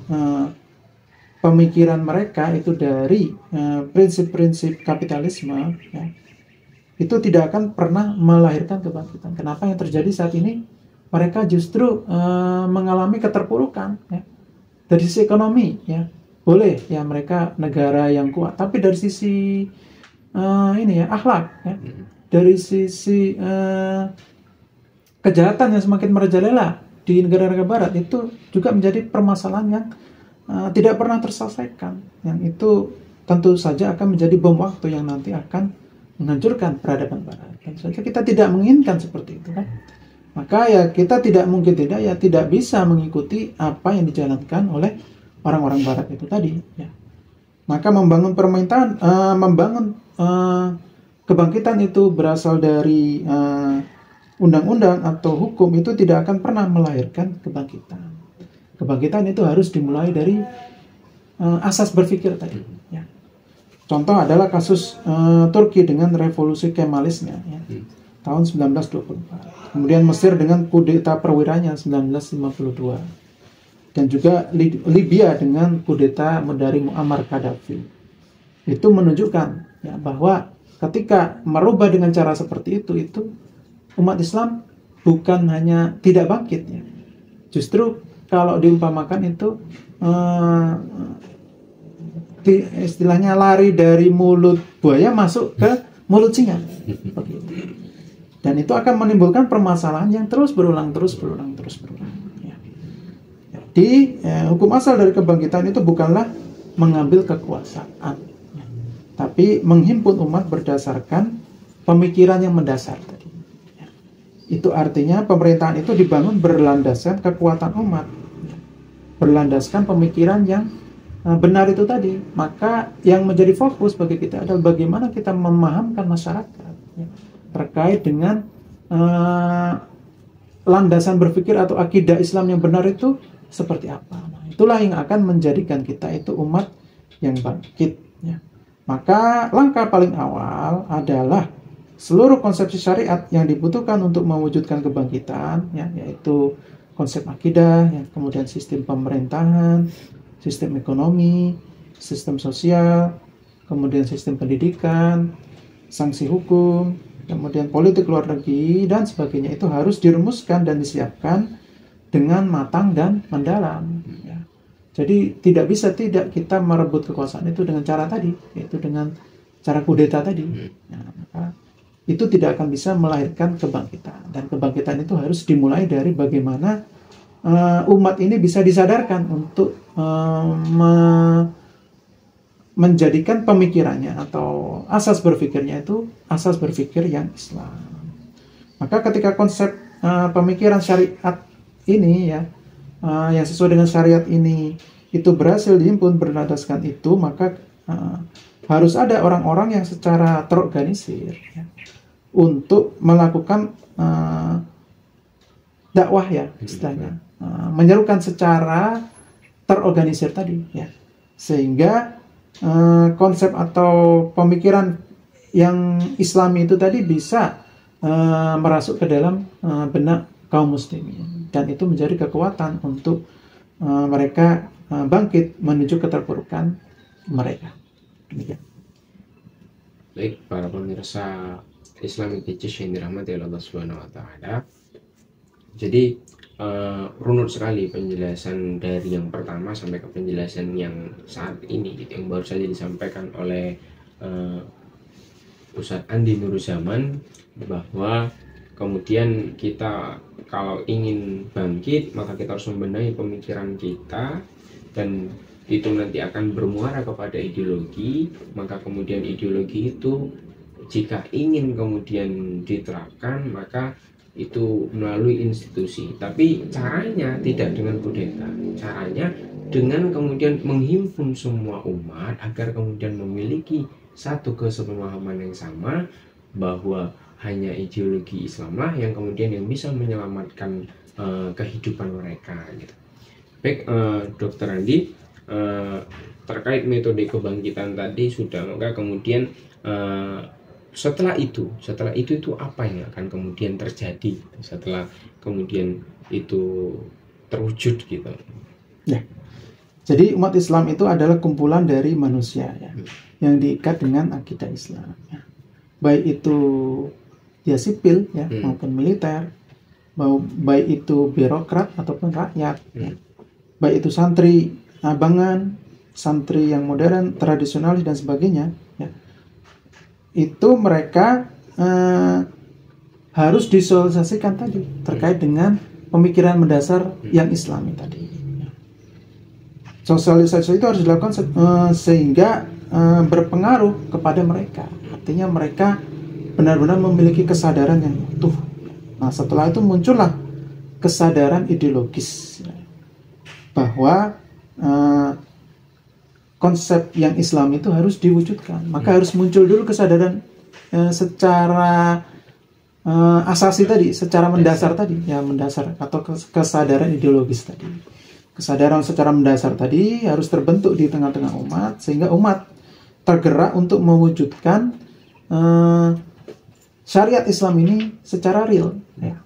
pemikiran mereka itu dari prinsip-prinsip kapitalisme, ya, itu tidak akan pernah melahirkan kebangkitan. Kenapa? Yang terjadi saat ini, mereka justru mengalami keterpurukan, ya. Dari sisi ekonomi, ya, boleh, ya, mereka negara yang kuat, tapi dari sisi ini, ya, akhlak, ya, dari sisi kejahatan yang semakin merajalela di negara-negara barat, itu juga menjadi permasalahan yang tidak pernah terselesaikan, yang itu tentu saja akan menjadi bom waktu yang nanti akan menghancurkan peradaban barat. Tentu saja kita tidak menginginkan seperti itu, kan? Maka ya kita tidak mungkin tidak bisa mengikuti apa yang dijalankan oleh orang-orang barat itu tadi, ya. Maka membangun pemerintahan, membangun kebangkitan itu berasal dari undang-undang atau hukum, itu tidak akan pernah melahirkan kebangkitan. Kebangkitan itu harus dimulai dari asas berpikir tadi, ya. Contoh adalah kasus Turki dengan revolusi Kemalisnya, ya, tahun 1924. Kemudian Mesir dengan kudeta perwiranya 1952. Dan juga Libya dengan kudeta dari Muammar Gaddafi. Itu menunjukkan, ya, bahwa ketika merubah dengan cara seperti itu umat Islam bukan hanya tidak bangkit, ya. Justru kalau diumpamakan itu istilahnya lari dari mulut buaya masuk ke mulut singa. Begitu. Dan itu akan menimbulkan permasalahan yang terus berulang. Ya. Jadi hukum asal dari kebangkitan itu bukanlah mengambil kekuasaan, ya, tapi menghimpun umat berdasarkan pemikiran yang mendasar tadi. Ya. Itu artinya pemerintahan itu dibangun berlandaskan kekuatan umat, ya, berlandaskan pemikiran yang benar itu tadi. Maka yang menjadi fokus bagi kita adalah bagaimana kita memahamkan masyarakat, ya, terkait dengan landasan berpikir atau akidah Islam yang benar itu seperti apa. Nah, itulah yang akan menjadikan kita itu umat yang bangkit, ya. Maka langkah paling awal adalah seluruh konsepsi syariat yang dibutuhkan untuk mewujudkan kebangkitan, ya, yaitu konsep akidah, ya, kemudian sistem pemerintahan, sistem ekonomi, sistem sosial, kemudian sistem pendidikan, sanksi hukum, kemudian politik luar negeri, dan sebagainya, itu harus dirumuskan dan disiapkan dengan matang dan mendalam. Ya. Jadi tidak bisa tidak kita merebut kekuasaan itu dengan cara tadi, yaitu dengan cara kudeta tadi. Ya, maka itu tidak akan bisa melahirkan kebangkitan. Dan kebangkitan itu harus dimulai dari bagaimana umat ini bisa disadarkan untuk menjadikan pemikirannya atau asas berpikirnya itu asas berpikir yang Islam. Maka ketika konsep pemikiran syariat ini, ya, yang sesuai dengan syariat ini itu berhasil dihimpun berdasarkan itu, maka harus ada orang-orang yang secara terorganisir, ya, untuk melakukan dakwah, ya, istilahnya, menyerukan secara terorganisir tadi, ya, sehingga konsep atau pemikiran yang Islami itu tadi bisa merasuk ke dalam benak kaum muslimin, dan itu menjadi kekuatan untuk mereka bangkit menuju keterpurukan mereka. Demikian. Baik, para pemirsa Islamic Digest yang dirahmati Allah Subhanahu wa taala. Jadi runut sekali penjelasan dari yang pertama sampai ke penjelasan yang saat ini, gitu, yang baru saja disampaikan oleh Ustadz Andi Nuruzzaman, bahwa kemudian kita kalau ingin bangkit maka kita harus membenahi pemikiran kita, dan itu nanti akan bermuara kepada ideologi. Maka kemudian ideologi itu jika ingin kemudian diterapkan maka itu melalui institusi, tapi caranya tidak dengan kudeta, caranya dengan kemudian menghimpun semua umat agar kemudian memiliki satu kesepemahaman yang sama, bahwa hanya ideologi Islamlah yang kemudian yang bisa menyelamatkan kehidupan mereka, gitu. Baik, Dokter Andi, terkait metode kebangkitan tadi sudah, maka kemudian setelah itu apa yang akan kemudian terjadi setelah kemudian itu terwujud, gitu? Ya. Jadi umat Islam itu adalah kumpulan dari manusia, ya, yang diikat dengan akidah Islam, ya. Baik itu dia sipil, ya, maupun militer, baik itu birokrat ataupun rakyat, ya. Baik itu santri abangan, santri yang modern, tradisionalis dan sebagainya, ya. Itu mereka harus disosialisasikan tadi terkait dengan pemikiran mendasar yang Islami tadi. Sosialisasi itu harus dilakukan sehingga berpengaruh kepada mereka. Artinya mereka benar-benar memiliki kesadaran yang utuh. Nah, setelah itu muncullah kesadaran ideologis, ya, bahwa konsep yang Islam itu harus diwujudkan. Maka harus muncul dulu kesadaran secara asasi tadi, secara mendasar tadi, ya, mendasar atau kesadaran ideologis tadi. Kesadaran secara mendasar tadi harus terbentuk di tengah-tengah umat, sehingga umat tergerak untuk mewujudkan syariat Islam ini secara real, ya.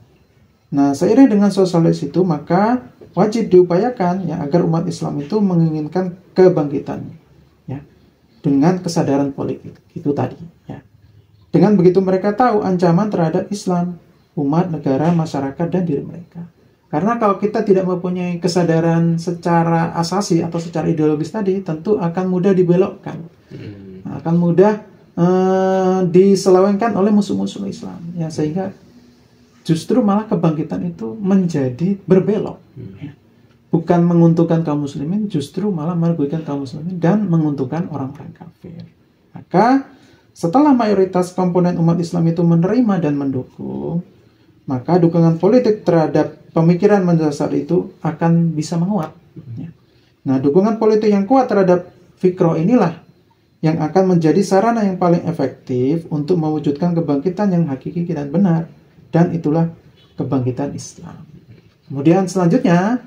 Nah, seiring dengan sosialisasi itu, maka wajib diupayakan, ya, agar umat Islam itu menginginkan kebangkitan, ya, dengan kesadaran politik itu tadi, ya. Dengan begitu mereka tahu ancaman terhadap Islam, umat, negara, masyarakat, dan diri mereka. Karena kalau kita tidak mempunyai kesadaran secara asasi atau secara ideologis tadi, tentu akan mudah dibelokkan, akan mudah diselewengkan oleh musuh-musuh Islam, ya, sehingga justru malah kebangkitan itu menjadi berbelok, ya. Bukan menguntungkan kaum muslimin, justru malah merugikan kaum muslimin dan menguntungkan orang-orang kafir. Maka setelah mayoritas komponen umat Islam itu menerima dan mendukung, maka dukungan politik terhadap pemikiran mendasar itu akan bisa menguat, ya. Nah, dukungan politik yang kuat terhadap fikroh inilah yang akan menjadi sarana yang paling efektif untuk mewujudkan kebangkitan yang hakiki dan benar, dan itulah kebangkitan Islam. Kemudian selanjutnya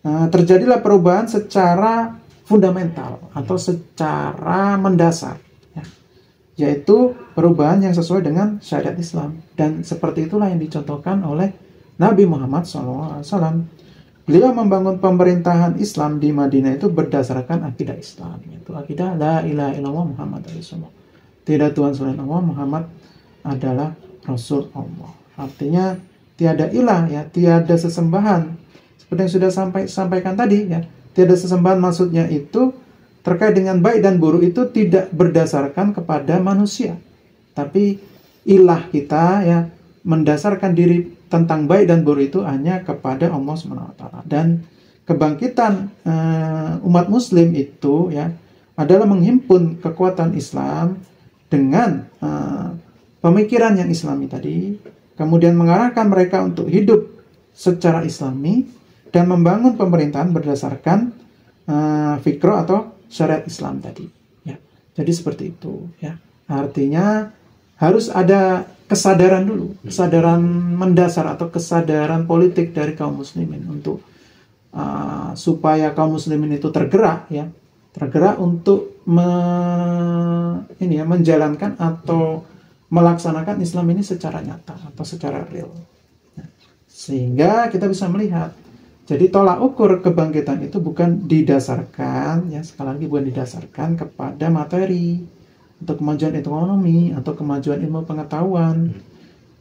terjadilah perubahan secara fundamental atau secara mendasar, ya, yaitu perubahan yang sesuai dengan syariat Islam. Dan seperti itulah yang dicontohkan oleh Nabi Muhammad SAW. Beliau membangun pemerintahan Islam di Madinah itu berdasarkan akidah Islam, yaitu akidah la ilaha illallah Muhammad Rasulullah. Tidak Tuhan selain Allah, Muhammad adalah Rasul Allah. Artinya tiada ilah, ya, tiada sesembahan. Seperti yang sudah sampaikan tadi, ya, tiada sesembahan maksudnya itu terkait dengan baik dan buruk itu tidak berdasarkan kepada manusia, tapi ilah kita, ya, mendasarkan diri tentang baik dan buruk itu hanya kepada Allah SWT. Dan kebangkitan umat Muslim itu, ya, adalah menghimpun kekuatan Islam dengan pemikiran yang Islami tadi, kemudian mengarahkan mereka untuk hidup secara Islami dan membangun pemerintahan berdasarkan fikro atau syariat Islam tadi. Ya, jadi seperti itu. Ya, artinya harus ada kesadaran dulu, kesadaran mendasar atau kesadaran politik dari kaum muslimin untuk supaya kaum muslimin itu tergerak, ya, tergerak untuk menjalankan atau melaksanakan Islam ini secara nyata atau secara real. Sehingga kita bisa melihat, jadi tolak ukur kebangkitan itu bukan didasarkan, ya, sekali lagi bukan didasarkan kepada materi atau kemajuan ekonomi atau kemajuan ilmu pengetahuan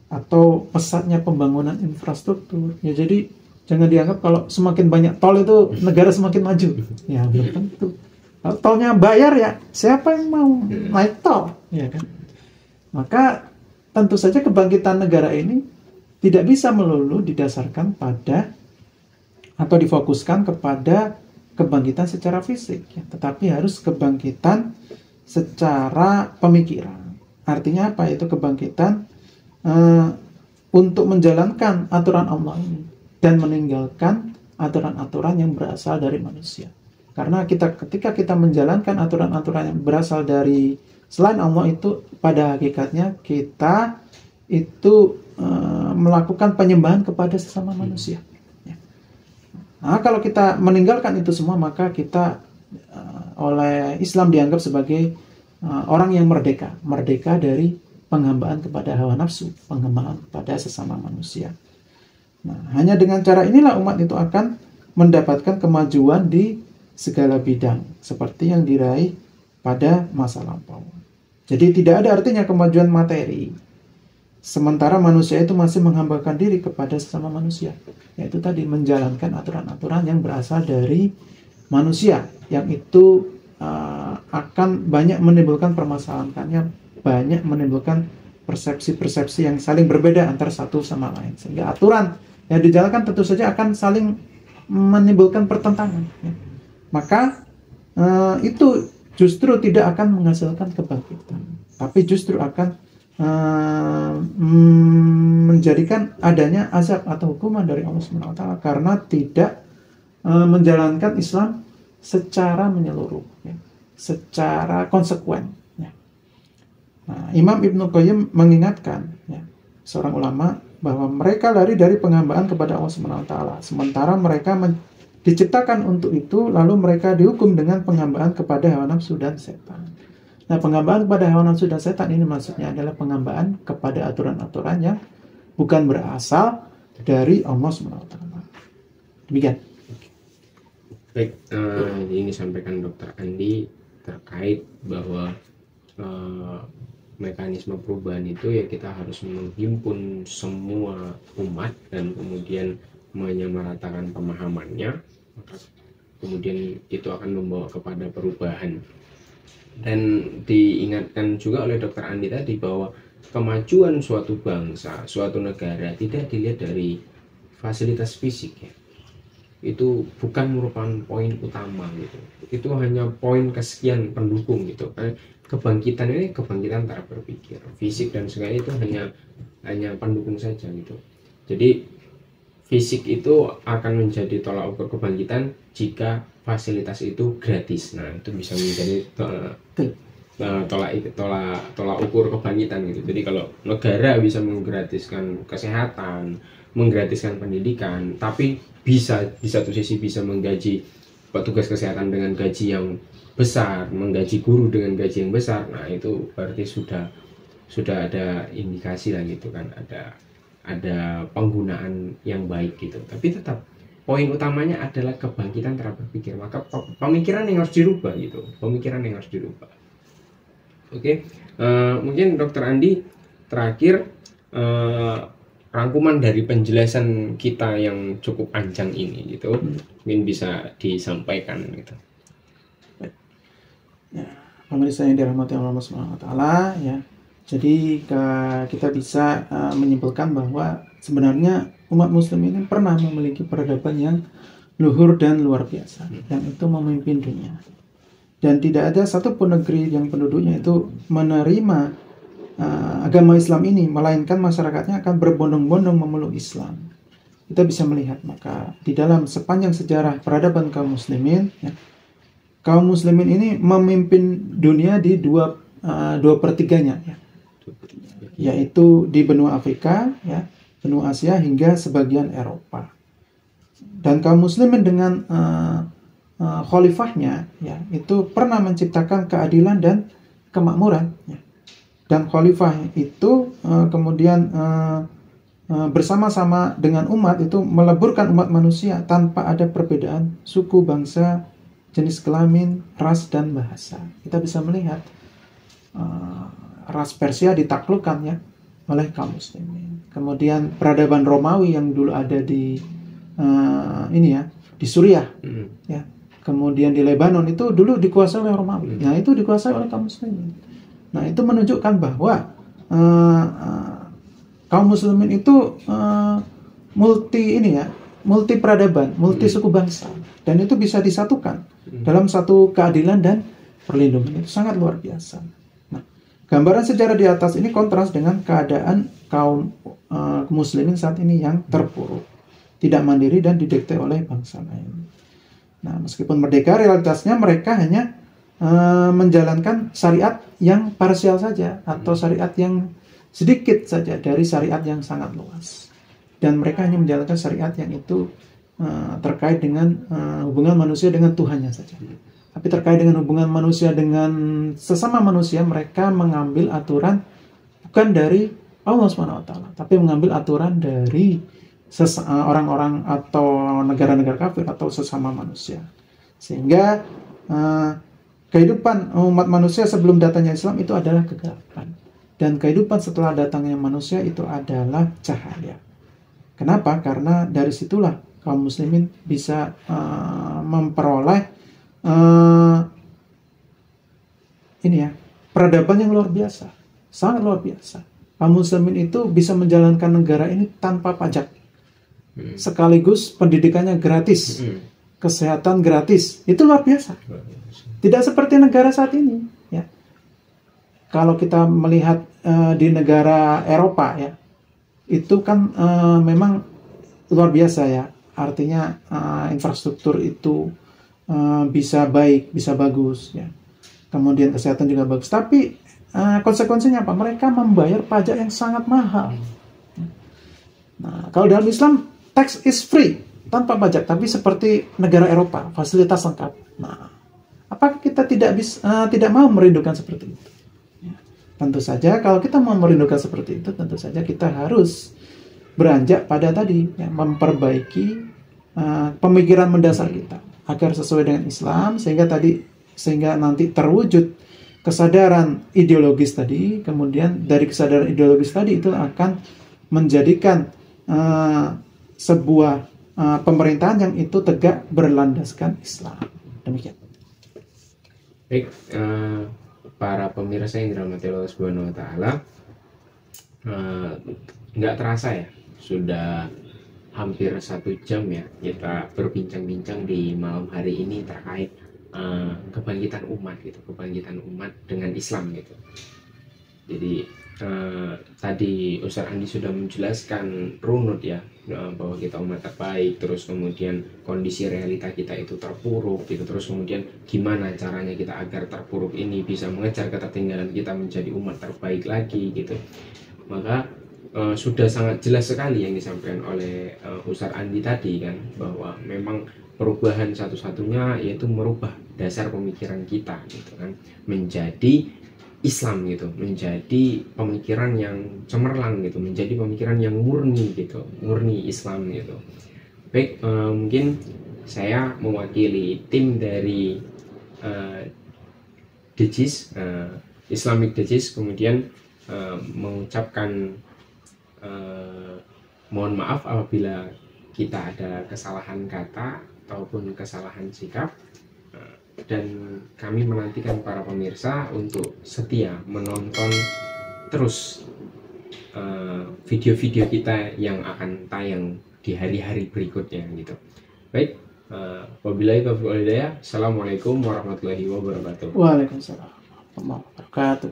atau pesatnya pembangunan infrastruktur. Ya, jadi jangan dianggap kalau semakin banyak tol itu negara semakin maju. Ya, belum tentu. Kalau tolnya bayar, ya, siapa yang mau naik tol, ya kan? Maka tentu saja kebangkitan negara ini tidak bisa melulu didasarkan pada atau difokuskan kepada kebangkitan secara fisik, ya, tetapi harus kebangkitan secara pemikiran. Artinya apa itu kebangkitan? Untuk menjalankan aturan Allah ini dan meninggalkan aturan-aturan yang berasal dari manusia. Karena ketika kita menjalankan aturan-aturan yang berasal dari selain Allah itu, pada hakikatnya kita itu melakukan penyembahan kepada sesama manusia. Ya. Nah, kalau kita meninggalkan itu semua, maka kita oleh Islam dianggap sebagai orang yang merdeka dari penghambaan kepada hawa nafsu, penghambaan kepada sesama manusia. Nah, hanya dengan cara inilah umat itu akan mendapatkan kemajuan di segala bidang seperti yang diraih pada masa lampau. Jadi tidak ada artinya kemajuan materi sementara manusia itu masih menghambakan diri kepada sesama manusia, yaitu tadi menjalankan aturan-aturan yang berasal dari manusia, yang itu akan banyak menimbulkan permasalahannya, banyak menimbulkan persepsi-persepsi yang saling berbeda antara satu sama lain, sehingga aturan yang dijalankan tentu saja akan saling menimbulkan pertentangan, ya. Maka itu justru tidak akan menghasilkan kebangkitan, tapi justru akan menjadikan adanya azab atau hukuman dari Allah SWT karena tidak menjalankan Islam secara menyeluruh, ya, secara konsekuen, ya. Nah, Imam Ibnu Qayyim mengingatkan, ya, seorang ulama, bahwa mereka lari dari penghambaan kepada Allah SWT, sementara mereka diciptakan untuk itu, lalu mereka dihukum dengan penghambaan kepada hawa nafsu dan setan. Nah, penghambaan kepada hawa nafsu dan setan ini maksudnya adalah penghambaan kepada aturan-aturan yang bukan berasal dari Allah SWT. Demikian. Baik, ini disampaikan Dr. Andi terkait bahwa mekanisme perubahan itu, ya, kita harus menghimpun semua umat dan kemudian menyamaratakan pemahamannya, maka kemudian itu akan membawa kepada perubahan. Dan diingatkan juga oleh Dr. Andi tadi bahwa kemajuan suatu bangsa, suatu negara tidak dilihat dari fasilitas fisik, ya. Itu bukan merupakan poin utama gitu. Itu hanya poin kesekian pendukung gitu. Kebangkitan ini kebangkitan cara berpikir, fisik dan sebagainya itu hanya pendukung saja gitu. Jadi fisik itu akan menjadi tolak ukur kebangkitan jika fasilitas itu gratis. Nah, itu bisa menjadi tolak ukur kebangkitan gitu. Jadi kalau negara bisa menggratiskan kesehatan, menggratiskan pendidikan, tapi bisa di satu sisi bisa menggaji petugas kesehatan dengan gaji yang besar, menggaji guru dengan gaji yang besar, nah itu berarti sudah ada indikasi lah gitu kan, ada penggunaan yang baik gitu. Tapi tetap poin utamanya adalah kebangkitan cara berpikir. Maka pemikiran yang harus dirubah gitu, pemikiran yang harus dirubah. Oke, mungkin Dokter Andi terakhir, rangkuman dari penjelasan kita yang cukup panjang ini gitu, mungkin bisa disampaikan gitu. Ya, pemirsa yang dirahmati Allah Subhanahu wa taala, ya. Jadi kita bisa menyimpulkan bahwa sebenarnya umat muslim ini pernah memiliki peradaban yang luhur dan luar biasa, yang itu memimpin dunia. Dan tidak ada satupun negeri yang penduduknya itu menerima agama Islam ini, melainkan masyarakatnya akan berbondong-bondong memeluk Islam. Kita bisa melihat maka di dalam sepanjang sejarah peradaban kaum muslimin, ya, kaum muslimin ini memimpin dunia di 2/3-nya, ya, yaitu di benua Afrika, ya, benua Asia hingga sebagian Eropa. Dan kaum muslimin dengan khalifahnya, ya, itu pernah menciptakan keadilan dan kemakmuran, ya. Dan khalifah itu kemudian bersama-sama dengan umat itu meleburkan umat manusia tanpa ada perbedaan suku, bangsa, jenis kelamin, ras, dan bahasa. Kita bisa melihat ras Persia ditaklukkan, ya, oleh kaum muslimin. Kemudian peradaban Romawi yang dulu ada di di Suriah, ya. Kemudian di Lebanon itu dulu dikuasai oleh Romawi. Nah, itu dikuasai oleh kaum muslimin. Nah, itu menunjukkan bahwa kaum muslimin itu multi peradaban, multi suku bangsa, dan itu bisa disatukan dalam satu keadilan dan perlindungan. Itu sangat luar biasa. Nah, gambaran sejarah di atas ini kontras dengan keadaan kaum muslimin saat ini yang terpuruk, tidak mandiri dan didikte oleh bangsa lain. Nah, meskipun merdeka, realitasnya mereka hanya menjalankan syariat yang parsial saja, atau syariat yang sedikit saja dari syariat yang sangat luas. Dan mereka hanya menjalankan syariat yang itu terkait dengan hubungan manusia dengan Tuhannya saja. Tapi terkait dengan hubungan manusia dengan sesama manusia, mereka mengambil aturan bukan dari Allah SWT, tapi mengambil aturan dari orang-orang atau negara-negara kafir atau sesama manusia. Sehingga kehidupan umat manusia sebelum datangnya Islam itu adalah kegelapan. Dan kehidupan setelah datangnya manusia itu adalah cahaya. Kenapa? Karena dari situlah kaum muslimin bisa memperoleh peradaban yang luar biasa. Sangat luar biasa. Kaum muslimin itu bisa menjalankan negara ini tanpa pajak. Sekaligus pendidikannya gratis. Kesehatan gratis. Itu luar biasa. Tidak seperti negara saat ini, ya. Kalau kita melihat di negara Eropa, ya, itu kan memang luar biasa, ya. Artinya infrastruktur itu bisa baik, bisa bagus, ya. Kemudian kesehatan juga bagus. Tapi konsekuensinya apa? Mereka membayar pajak yang sangat mahal. Nah, kalau dalam Islam, tax is free, tanpa pajak. Tapi seperti negara Eropa, fasilitas lengkap. Nah, apakah kita tidak mau merindukan seperti itu? Ya, tentu saja kalau kita mau merindukan seperti itu, tentu saja kita harus beranjak pada tadi, ya, memperbaiki pemikiran mendasar kita agar sesuai dengan Islam, sehingga nanti terwujud kesadaran ideologis tadi. Kemudian dari kesadaran ideologis tadi itu akan menjadikan sebuah pemerintahan yang itu tegak berlandaskan Islam. Demikian. Baik, para pemirsa yang dirahmati Allah Subhanahu wa taala, nggak terasa ya, sudah hampir 1 jam ya kita berbincang-bincang di malam hari ini terkait kebangkitan umat gitu, kebangkitan umat dengan Islam gitu. Jadi tadi Ustaz Andi sudah menjelaskan runut ya, bahwa kita umat terbaik, terus kemudian kondisi realita kita itu terpuruk gitu, terus kemudian gimana caranya kita agar terpuruk ini bisa mengejar ketertinggalan kita menjadi umat terbaik lagi gitu. Maka sudah sangat jelas sekali yang disampaikan oleh Ustaz Andi tadi kan, bahwa memang perubahan satu-satunya yaitu merubah dasar pemikiran kita gitu kan, menjadi Islam gitu, menjadi pemikiran yang cemerlang gitu, menjadi pemikiran yang murni gitu, murni Islam gitu. Baik, mungkin saya mewakili tim dari DJIS, Islamic DJIS, kemudian mengucapkan mohon maaf apabila kita ada kesalahan kata ataupun kesalahan sikap, dan kami menantikan para pemirsa untuk setia menonton terus video-video kita yang akan tayang di hari-hari berikutnya gitu. Baik, wabillahi taufiq wal hidayah. Assalamualaikum warahmatullahi wabarakatuh. Waalaikumsalam warahmatullahi wabarakatuh.